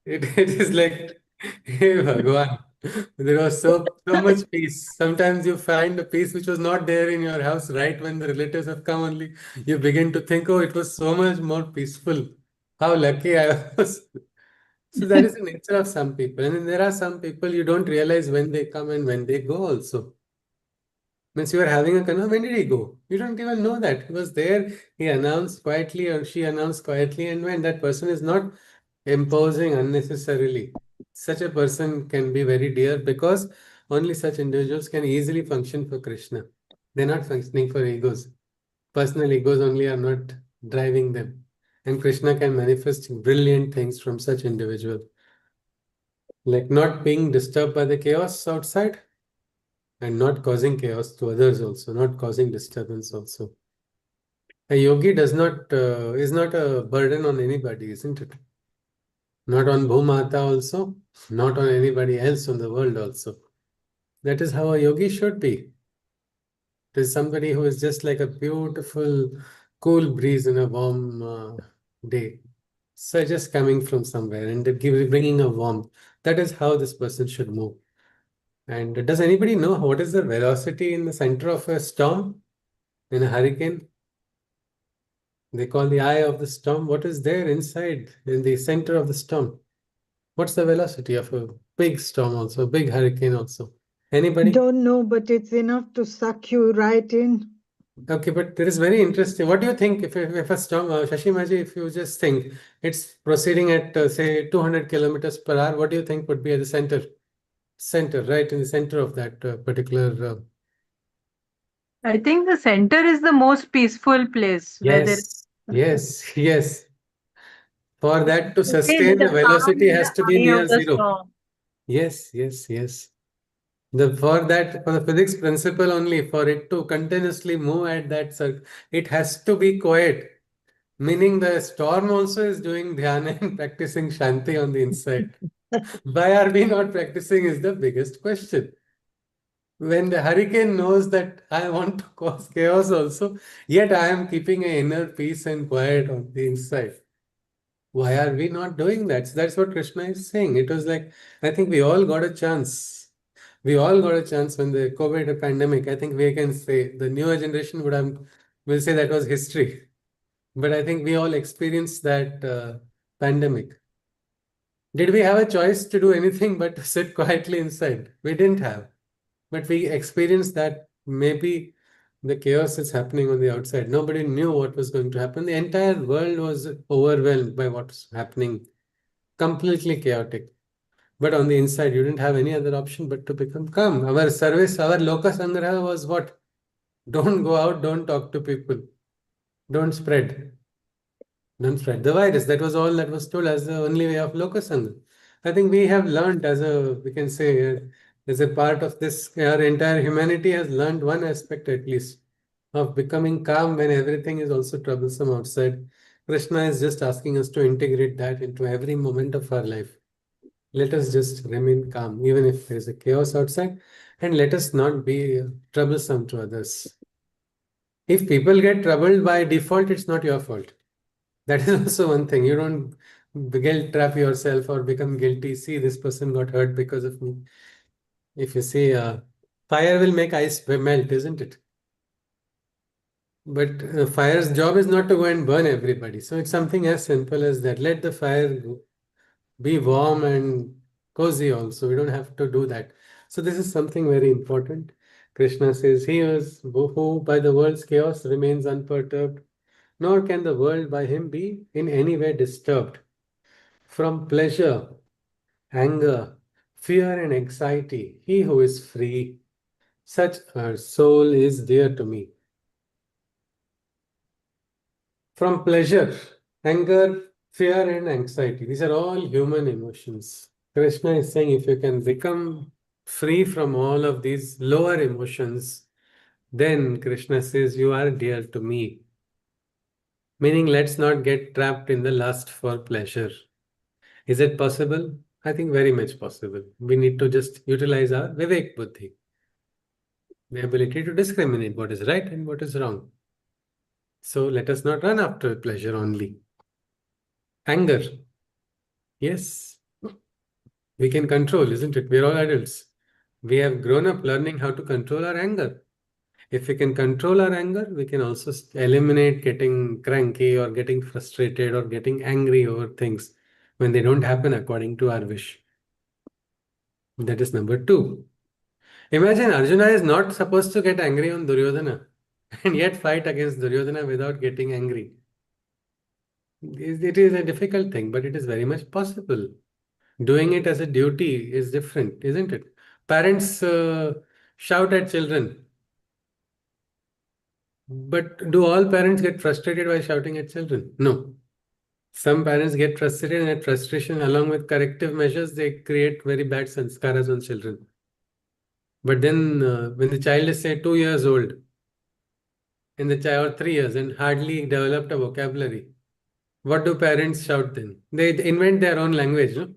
It is like, hey Bhagwan, there was so much peace. Sometimes you find a peace which was not there in your house right when the relatives have come only. You begin to think, oh, it was so much more peaceful. How lucky I was. So that is the nature of some people. And then there are some people you don't realize when they come and when they go also. Means you are having a conversation. When did he go? You don't even know that. He was there. He announced quietly or she announced quietly. And when that person is not imposing unnecessarily, such a person can be very dear because only such individuals can easily function for Krishna. They're not functioning for egos. Personal egos only are not driving them. And Krishna can manifest brilliant things from such individual. Like not being disturbed by the chaos outside and not causing chaos to others also, not causing disturbance also. A yogi is not a burden on anybody, isn't it? Not on Bhumata also, not on anybody else in the world also. That is how a yogi should be. It is somebody who is just like a beautiful, cool breeze in a warm day. So just coming from somewhere and bringing a warmth. That is how this person should move. And does anybody know what is the velocity in the center of a storm, in a hurricane? They call the eye of the storm. What is there inside in the center of the storm? What's the velocity of a big storm also, a big hurricane also? Anybody? Don't know, but it's enough to suck you right in. Okay, but there is very interesting. What do you think if a storm, Shashi Maji, if you just think it's proceeding at say 200 kilometers per hour, what do you think would be at the center? Center, right in the center of that particular. I think the center is the most peaceful place where there Yes, yes, yes. For that to it is sustain, the the calm velocity in has the to be eye near of the zero. storm. Yes, yes, yes. For the physics principle only, for it to continuously move at that circle, it has to be quiet. Meaning the storm also is doing dhyana and practicing shanti on the inside. Why are we not practicing is the biggest question. When the hurricane knows that I want to cause chaos also, yet I am keeping an inner peace and quiet on the inside. Why are we not doing that? So that's what Krishna is saying. It was like, I think we all got a chance. We all got a chance when the COVID pandemic. I think we can say the newer generation will say that was history. But I think we all experienced that pandemic. Did we have a choice to do anything but to sit quietly inside? We didn't have. But we experienced that maybe the chaos is happening on the outside. Nobody knew what was going to happen. The entire world was overwhelmed by what's happening, completely chaotic. But on the inside, you didn't have any other option but to become calm. Our service, our loka sangraha was what? Don't go out, don't talk to people, don't spread. Don't spread the virus. That was all that was told as the only way of loka sangha. I think we have learned we can say, as a part of this, our entire humanity has learned one aspect at least of becoming calm when everything is also troublesome outside. Krishna is just asking us to integrate that into every moment of our life. Let us just remain calm, even if there is a chaos outside, and let us not be troublesome to others. If people get troubled by default, it's not your fault. That is also one thing. You don't guilt trap yourself or become guilty. See, this person got hurt because of me. If you see, fire will make ice melt, isn't it? But fire's job is not to go and burn everybody. So it's something as simple as that. Let the fire be warm and cozy also. We don't have to do that. So this is something very important. Krishna says, he is who by the world's chaos remains unperturbed, nor can the world by him be in any way disturbed. From pleasure, anger, fear, and anxiety, he who is free, such a soul is dear to me. From pleasure, anger, fear, and anxiety, these are all human emotions. Krishna is saying if you can become free from all of these lower emotions, then Krishna says you are dear to me. Meaning, let's not get trapped in the lust for pleasure. Is it possible? I think very much possible. We need to just utilize our Vivek Buddhi, the ability to discriminate what is right and what is wrong. So let us not run after pleasure only. Anger. Yes, we can control, isn't it? We're all adults. We have grown up learning how to control our anger. If we can control our anger, we can also eliminate getting cranky or getting frustrated or getting angry over things when they don't happen according to our wish. That is number 2. Imagine Arjuna is not supposed to get angry on Duryodhana and yet fight against Duryodhana without getting angry. It is a difficult thing, but it is very much possible. Doing it as a duty is different, isn't it? Parents shout at children. But do all parents get frustrated by shouting at children? No. Some parents get frustrated, and at frustration, along with corrective measures, they create very bad sanskaras on children. But then, when the child is, say, 2 years old, and the child, or 3 years, and hardly developed a vocabulary, what do parents shout then? They invent their own language, no?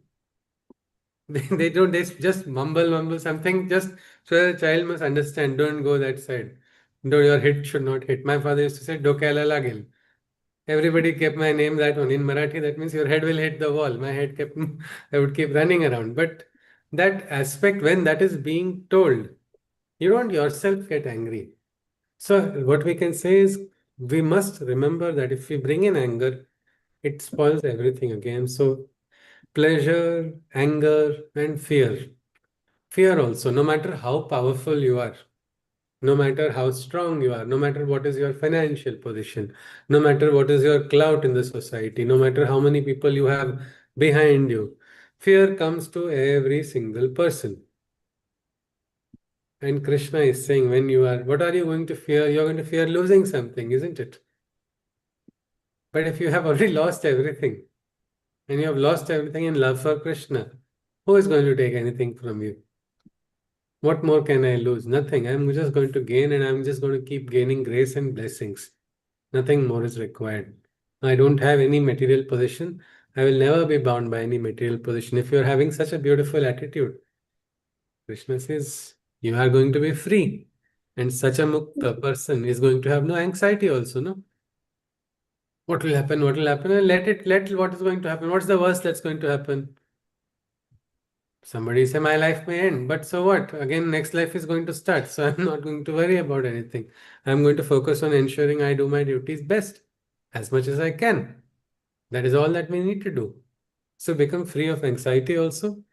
They don't, they just mumble something, just so the child must understand, don't go that side. No, your head should not hit. My father used to say, Dokela lagel. Everybody kept my name that one. In Marathi, that means your head will hit the wall. My head kept, I would keep running around. But that aspect, when that is being told, you don't yourself get angry. So what we can say is, we must remember that if we bring in anger, it spoils everything again. So pleasure, anger, and fear. Fear also, no matter how powerful you are, no matter how strong you are, no matter what is your financial position, no matter what is your clout in the society, no matter how many people you have behind you, fear comes to every single person. And Krishna is saying, what are you going to fear? You're going to fear losing something, isn't it? But if you have already lost everything, and you have lost everything in love for Krishna, who is going to take anything from you? What more can I lose? Nothing. I'm just going to gain, and I'm just going to keep gaining grace and blessings. Nothing more is required. I don't have any material possession. I will never be bound by any material possession. If you're having such a beautiful attitude, Krishna says you are going to be free. And such a mukta person is going to have no anxiety also, no? What will happen? What will happen? And let what is going to happen. What's the worst that's going to happen? Somebody say my life may end, but so what? Again, next life is going to start. So I'm not going to worry about anything. I'm going to focus on ensuring I do my duties best as much as I can. That is all that we need to do. So become free of anxiety also.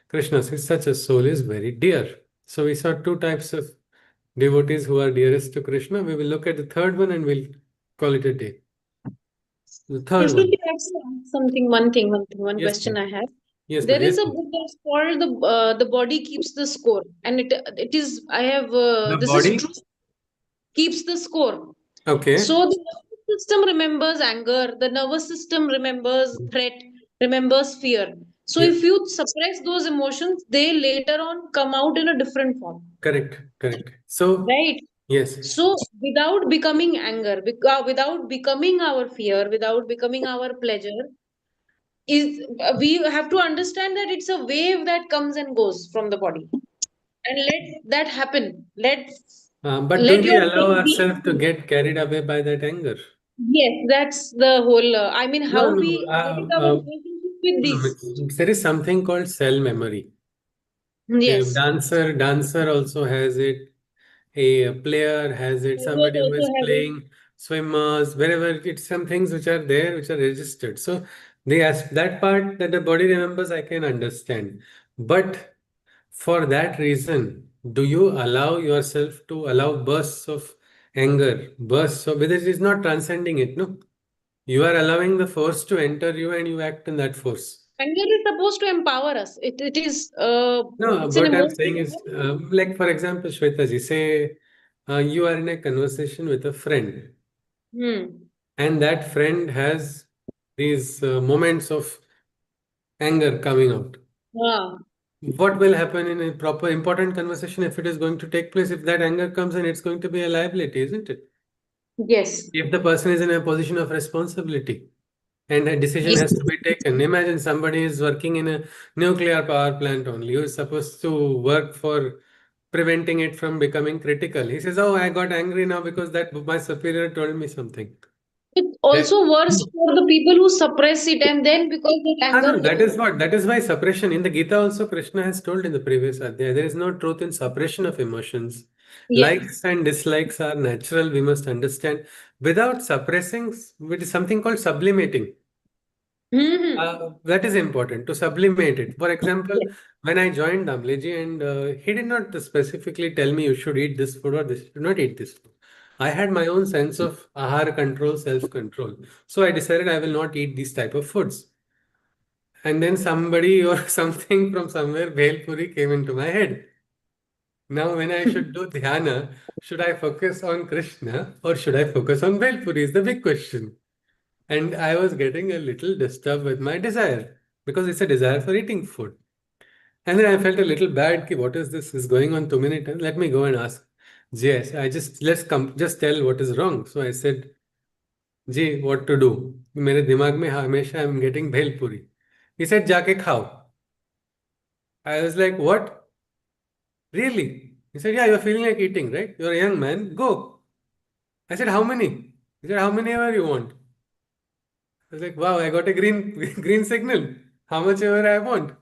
Krishna says such a soul is very dear. So we saw two types of devotees who are dearest to Krishna. We will look at the third one and we'll call it a day. The third one. Shruti, I have to ask something, one Yes, question please. I have. Yes, There please. is a book that's called the body keeps the score, and it is I have The this is body. true, keeps the score. Okay. So the nervous system remembers anger, the nervous system remembers threat, remembers fear. So Yes. if you suppress those emotions, they later on come out in a different form, Correct. Correct. So, right? yes. So without becoming anger, without becoming our fear, without becoming our pleasure, is we have to understand that it's a wave that comes and goes from the body, and let that happen. But do Let we your allow pain ourselves to be. get carried away by that anger? Yes, that's the whole. I mean, No, how no. what is our relationship with No, these? there is something called cell memory. A Yes, dancer also has it. A player has it. Singers Somebody who also is have it. playing, swimmers, wherever, it's some things which are there, which are registered. So that part that the body remembers, I can understand. But for that reason, do you allow yourself to allow bursts of anger, bursts of, because it's not transcending it, no? You are allowing the force to enter you and you act in that force. Anger is supposed to empower us. It is No, it's an what I'm emotion. saying is, like for example, Shwetaji, say you are in a conversation with a friend, Hmm. and that friend has these moments of anger coming out. Ah, What will happen in a proper important conversation if it is going to take place? If that anger comes in, it's going to be a liability, isn't it? yes, If the person is in a position of responsibility and a decision yes. has to be taken, imagine somebody is working in a nuclear power plant only, who is supposed to work for preventing it from becoming critical. He says, "Oh, I got angry now because that my superior told me something." It's That, also worse for the people who suppress it, and then because that no, anger that gets. is what. That is why suppression in the Gita also Krishna has told in the previous adhyaya. There is no truth in suppression of emotions. Yes. Likes and dislikes are natural. We must understand. Without suppressing, it is something called sublimating. Hmm. That is important to sublimate it. For example, Yes. when I joined Damleji and he did not specifically tell me you should eat this food or this, you should not eat this food. I had my own sense of ahar control, self-control. So I decided I will not eat these type of foods. And then somebody or something from somewhere, Bhel Puri, came into my head. Now, when I should do dhyana, should I focus on Krishna or should I focus on Bhel Puri is the big question. And I was getting a little disturbed with my desire because it's a desire for eating food. And then I felt a little bad. Ki, what is this? Is going on 2 minutes. Let me go and ask. Yes, let's come. Just tell what is wrong. So I said, "Ji, what to do? मेरे दिमाग में हमेशा I'm getting bhel puri." He said, "जाके खाओ." I was like, "What? Really?" He said, "Yeah, you're feeling like eating, right? You're a young man. Go." I said, "How many?" He said, "How many ever you want." I was like, "Wow, I got a green green signal. How much ever I want."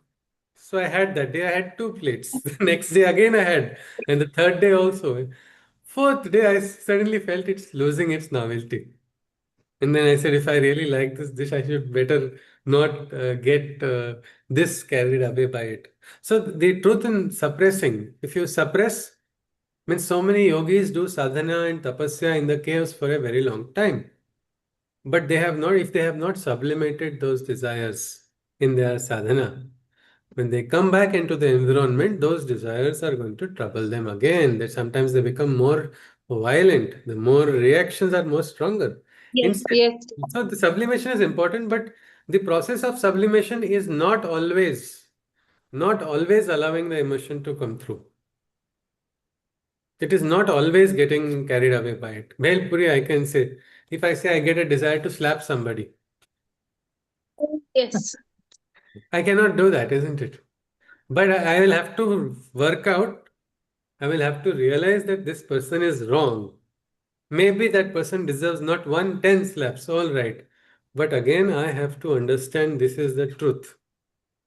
So I had that day, I had two plates. The next day again I had, and the third day also. Fourth day, I suddenly felt it's losing its novelty. And then I said, if I really like this dish, I should better not get this carried away by it. So the truth in suppressing, if you suppress, means so many yogis do sadhana and tapasya in the caves for a very long time. But they have not, if they have not sublimated those desires in their sadhana, when they come back into the environment, those desires are going to trouble them again. That sometimes they become more violent, the more reactions are more stronger. Yes. Instead, Yes. so the sublimation is important, but the process of sublimation is not always allowing the emotion to come through. It is not always getting carried away by it. Bhel Puri, I can say, if I say I get a desire to slap somebody, Yes. I cannot do that, isn't it? But I will have to work out, I will have to realize that this person is wrong. Maybe that person deserves not 110 slaps, all right. But again, I have to understand this is the truth,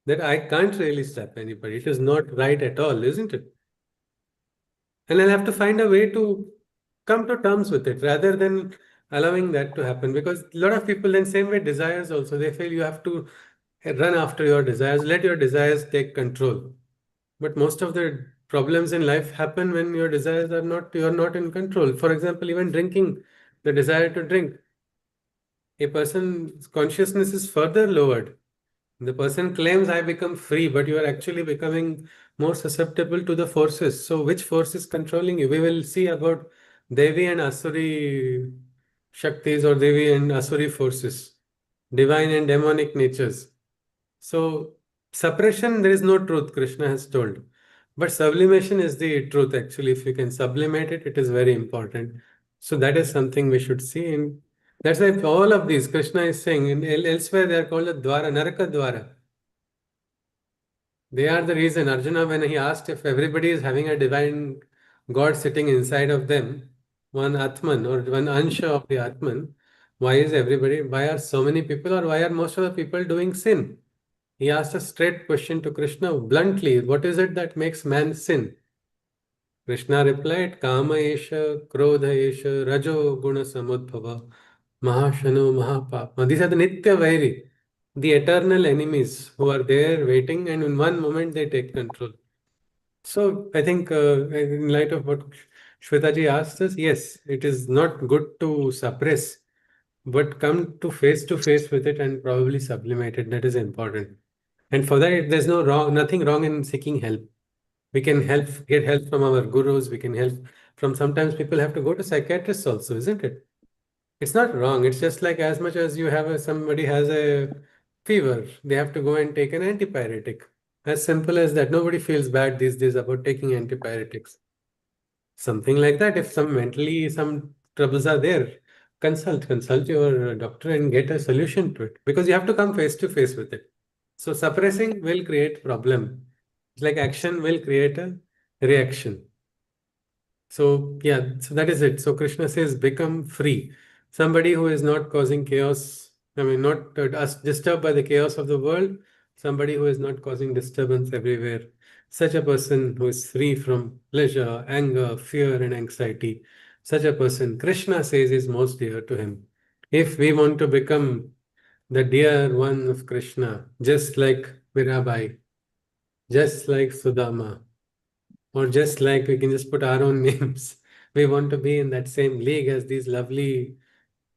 that I can't really slap anybody. It is not right at all, isn't it? And I'll have to find a way to come to terms with it rather than allowing that to happen. Because a lot of people, in same way, desires also, they feel you have to run after your desires, let your desires take control. But most of the problems in life happen when your desires are not, you are not in control. For example, even drinking, the desire to drink, a person's consciousness is further lowered. The person claims I become free, but you are actually becoming more susceptible to the forces. So which force is controlling you? We will see about Devi and Asuri Shaktis or Devi and Asuri forces, divine and demonic natures. So suppression, there is no truth, Krishna has told. But sublimation is the truth, actually. If you can sublimate it, it is very important. So that is something we should see. And that's why all of these, Krishna is saying, in elsewhere they are called a Dwara, Naraka Dwara. They are the reason. Arjuna, when he asked if everybody is having a divine God sitting inside of them, one Atman or one Ansha of the Atman, why are so many people or why are most of the people doing sin? He asked a straight question to Krishna bluntly, what is it that makes man sin? Krishna replied, Kama esha, Krodha esha, Rajo guna samudbhava, Mahashano Mahapapa. These are the Nitya Vairi, the eternal enemies who are there waiting, and in one moment they take control. So I think in light of what Shwetaji asked us, yes, it is not good to suppress, but come to face with it and probably sublimate it. That is important. And for that, there's nothing wrong in seeking help. We can get help from our gurus. We can help from, sometimes people have to go to psychiatrists also, isn't it? It's not wrong. It's just like as much as you have somebody has a fever, they have to go and take an antipyretic. As simple as that. Nobody feels bad these days about taking antipyretics. Something like that. If some troubles are there, consult your doctor and get a solution to it, because you have to come face to face with it. So suppressing will create problem. It's like action will create a reaction. So yeah, so that is it. So Krishna says, become free. Somebody who is not causing chaos, I mean, not disturbed by the chaos of the world, somebody who is not causing disturbance everywhere. Such a person who is free from pleasure, anger, fear, and anxiety. Such a person, Krishna says, is most dear to him. If we want to become the dear one of Krishna, just like Mirabai, just like Sudama, or just like we can just put our own names. We want to be in that same league as these lovely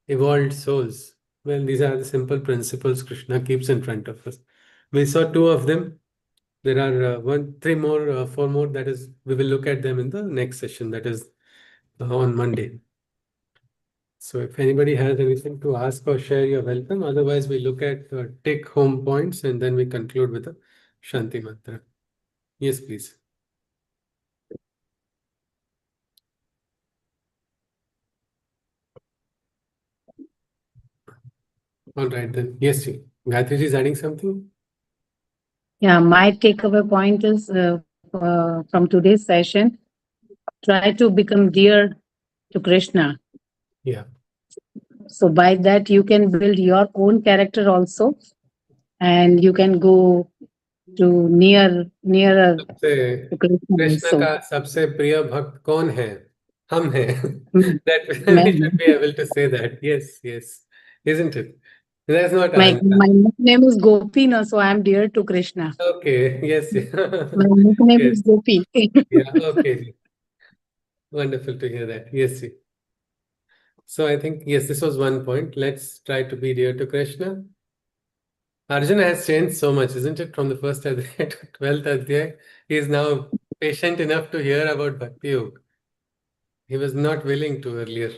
evolved souls. Well, these are the simple principles Krishna keeps in front of us. We saw two of them. There are four more. That is, we will look at them in the next session. That is on Monday. So if anybody has anything to ask or share, you're welcome. Otherwise, we look at take home points and then we conclude with a Shanti Mantra. Yes, please. All right then. Yes, Gayatri is adding something. Yeah, my takeaway point is from today's session, try to become dear to Krishna. Yeah. So by that, you can build your own character also, and you can go to nearer to Krishna Krishna also. का सबसे प्रिय भक्त कौन है? हम हैं. That we Man. should be able to say that. Yes, yes. Isn't it? That's not My answer. nickname is Gopi, no, so I am dear to Krishna. Okay. Yes. My nickname Yes. is Gopi. Yeah. Okay. Wonderful to hear that. Yes. So I think, yes, this was one point. Let's try to be dear to Krishna. Arjuna has changed so much, isn't it? From the first adhyaya to 12th adhyaya. He is now patient enough to hear about Bhakti Yoga. He was not willing to earlier.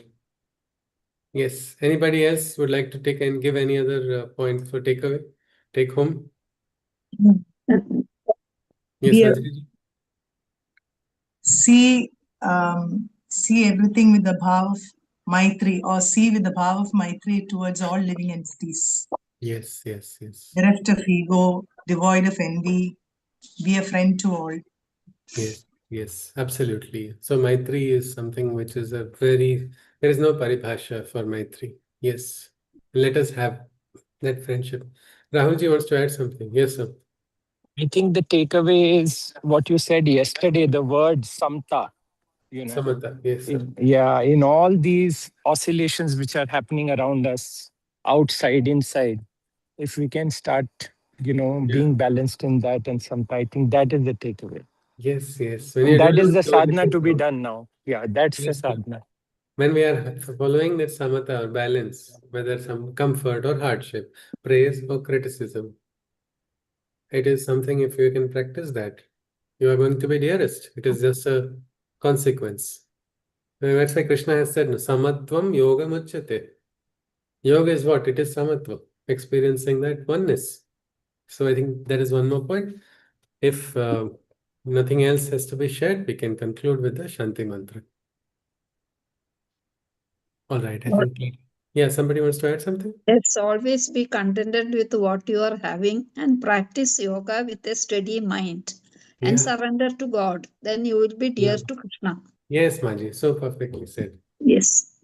Yes. Anybody else would like to take and give any other points for takeaway, take home? Yes, Dear. Anjali. See see everything with the bhav of Maitri, or see with the bhav of Maitri towards all living entities. Yes, yes, yes. Bereft of ego, devoid of envy, be a friend to all. Yes, yes, absolutely. So Maitri is something which is a very, there is no paribhasha for Maitri. Yes, let us have that friendship. Rahulji wants to add something. Yes, sir. I think the takeaway is what you said yesterday, the word samta. Samatha, yes, sir. In all these oscillations which are happening around us, outside, inside, if we can start, being balanced in that and samta, I think that is the takeaway. Yes, yes. When And you're that is doing the slow sadhana to be different done now. Yeah, that's the Yes, sir. sadhana. When we are following that samatha or balance, whether some comfort or hardship, praise or criticism, it is something, if you can practice that, you are going to be dearest. It is just a consequence. That's why Krishna has said, Samatvam yoga muchyate. Yoga is what? It is samatva, experiencing that oneness. So I think that is one more point. If nothing else has to be shared, we can conclude with the Shanti mantra. All right, I think. Yeah, somebody wants to add something? Let's always be contented with what you are having and practice yoga with a steady mind and Yeah. surrender to God. Then you will be dear Yeah. to Krishna. Yes, Maji, so perfectly said. Yes.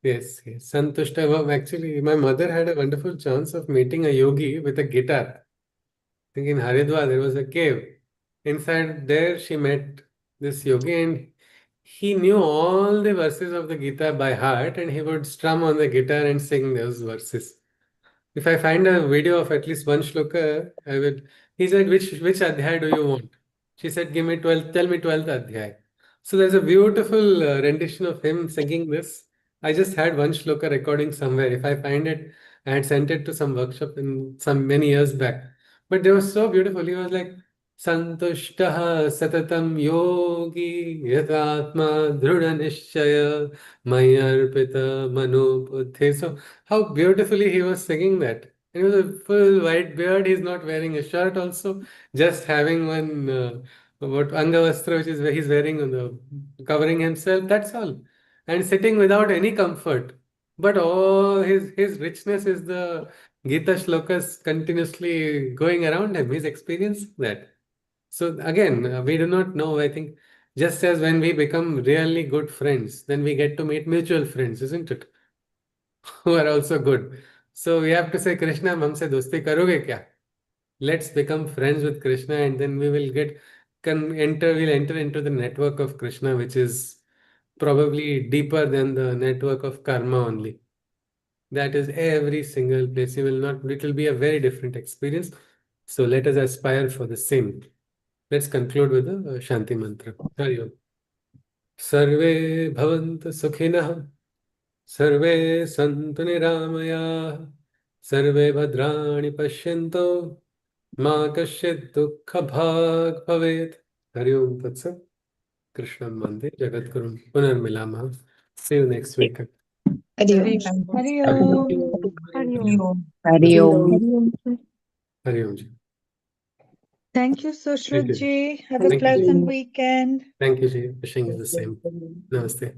Yes, yes. Santushta. Actually, my mother had a wonderful chance of meeting a yogi with a guitar. I think in Haridwar there was a cave. Inside there, she met this yogi, and he knew all the verses of the Gita by heart, and he would strum on the guitar and sing those verses. If I find a video of at least one shloka, I would. He said, which adhyay do you want? She said, give me 12, tell me 12th adhyay. So there's a beautiful rendition of him singing this. I just had one shloka recording somewhere. If I find it, I had sent it to some workshop in some many years back. But they were so beautiful. He was like, Santushtaha satatam yogi yatatma dhrudha nishchaya mayarpita mano buddhe. So how beautifully he was singing that. And with a full white beard, he's not wearing a shirt also, just having one what Angavastra, which is where he's wearing on the covering himself, that's all. And sitting without any comfort. But all his richness is the Gita shlokas continuously going around him. He's experiencing that. So again, we do not know. I think just as when we become really good friends, then we get to meet mutual friends, isn't it? Who are also good. So we have to say, Krishna, हमसे दोस्ती करोगे क्या? Let's become friends with Krishna, and then we will we'll enter into the network of Krishna, which is probably deeper than the network of karma only. That is every single place. It will be a very different experience. So let us aspire for the same. Let's conclude with the Shanti mantra. Hari Om. Sarve bhavantu sukhinah. Sarve santu niramaya. Sarve bhadrani pashyanto. Ma kasyid dukkha bhag bhavet. Hari Om Tatsat. Krishnam Mande Jagat Guru Punar Milama. See you next week. Hari Thank you. Hari Om. Hari Om. Hari Om. Hari Om ji. Thank you, Thank Sushrit you. ji. Have a Thank you. pleasant weekend. Thank you, ji. Wishing you the same. Namaste.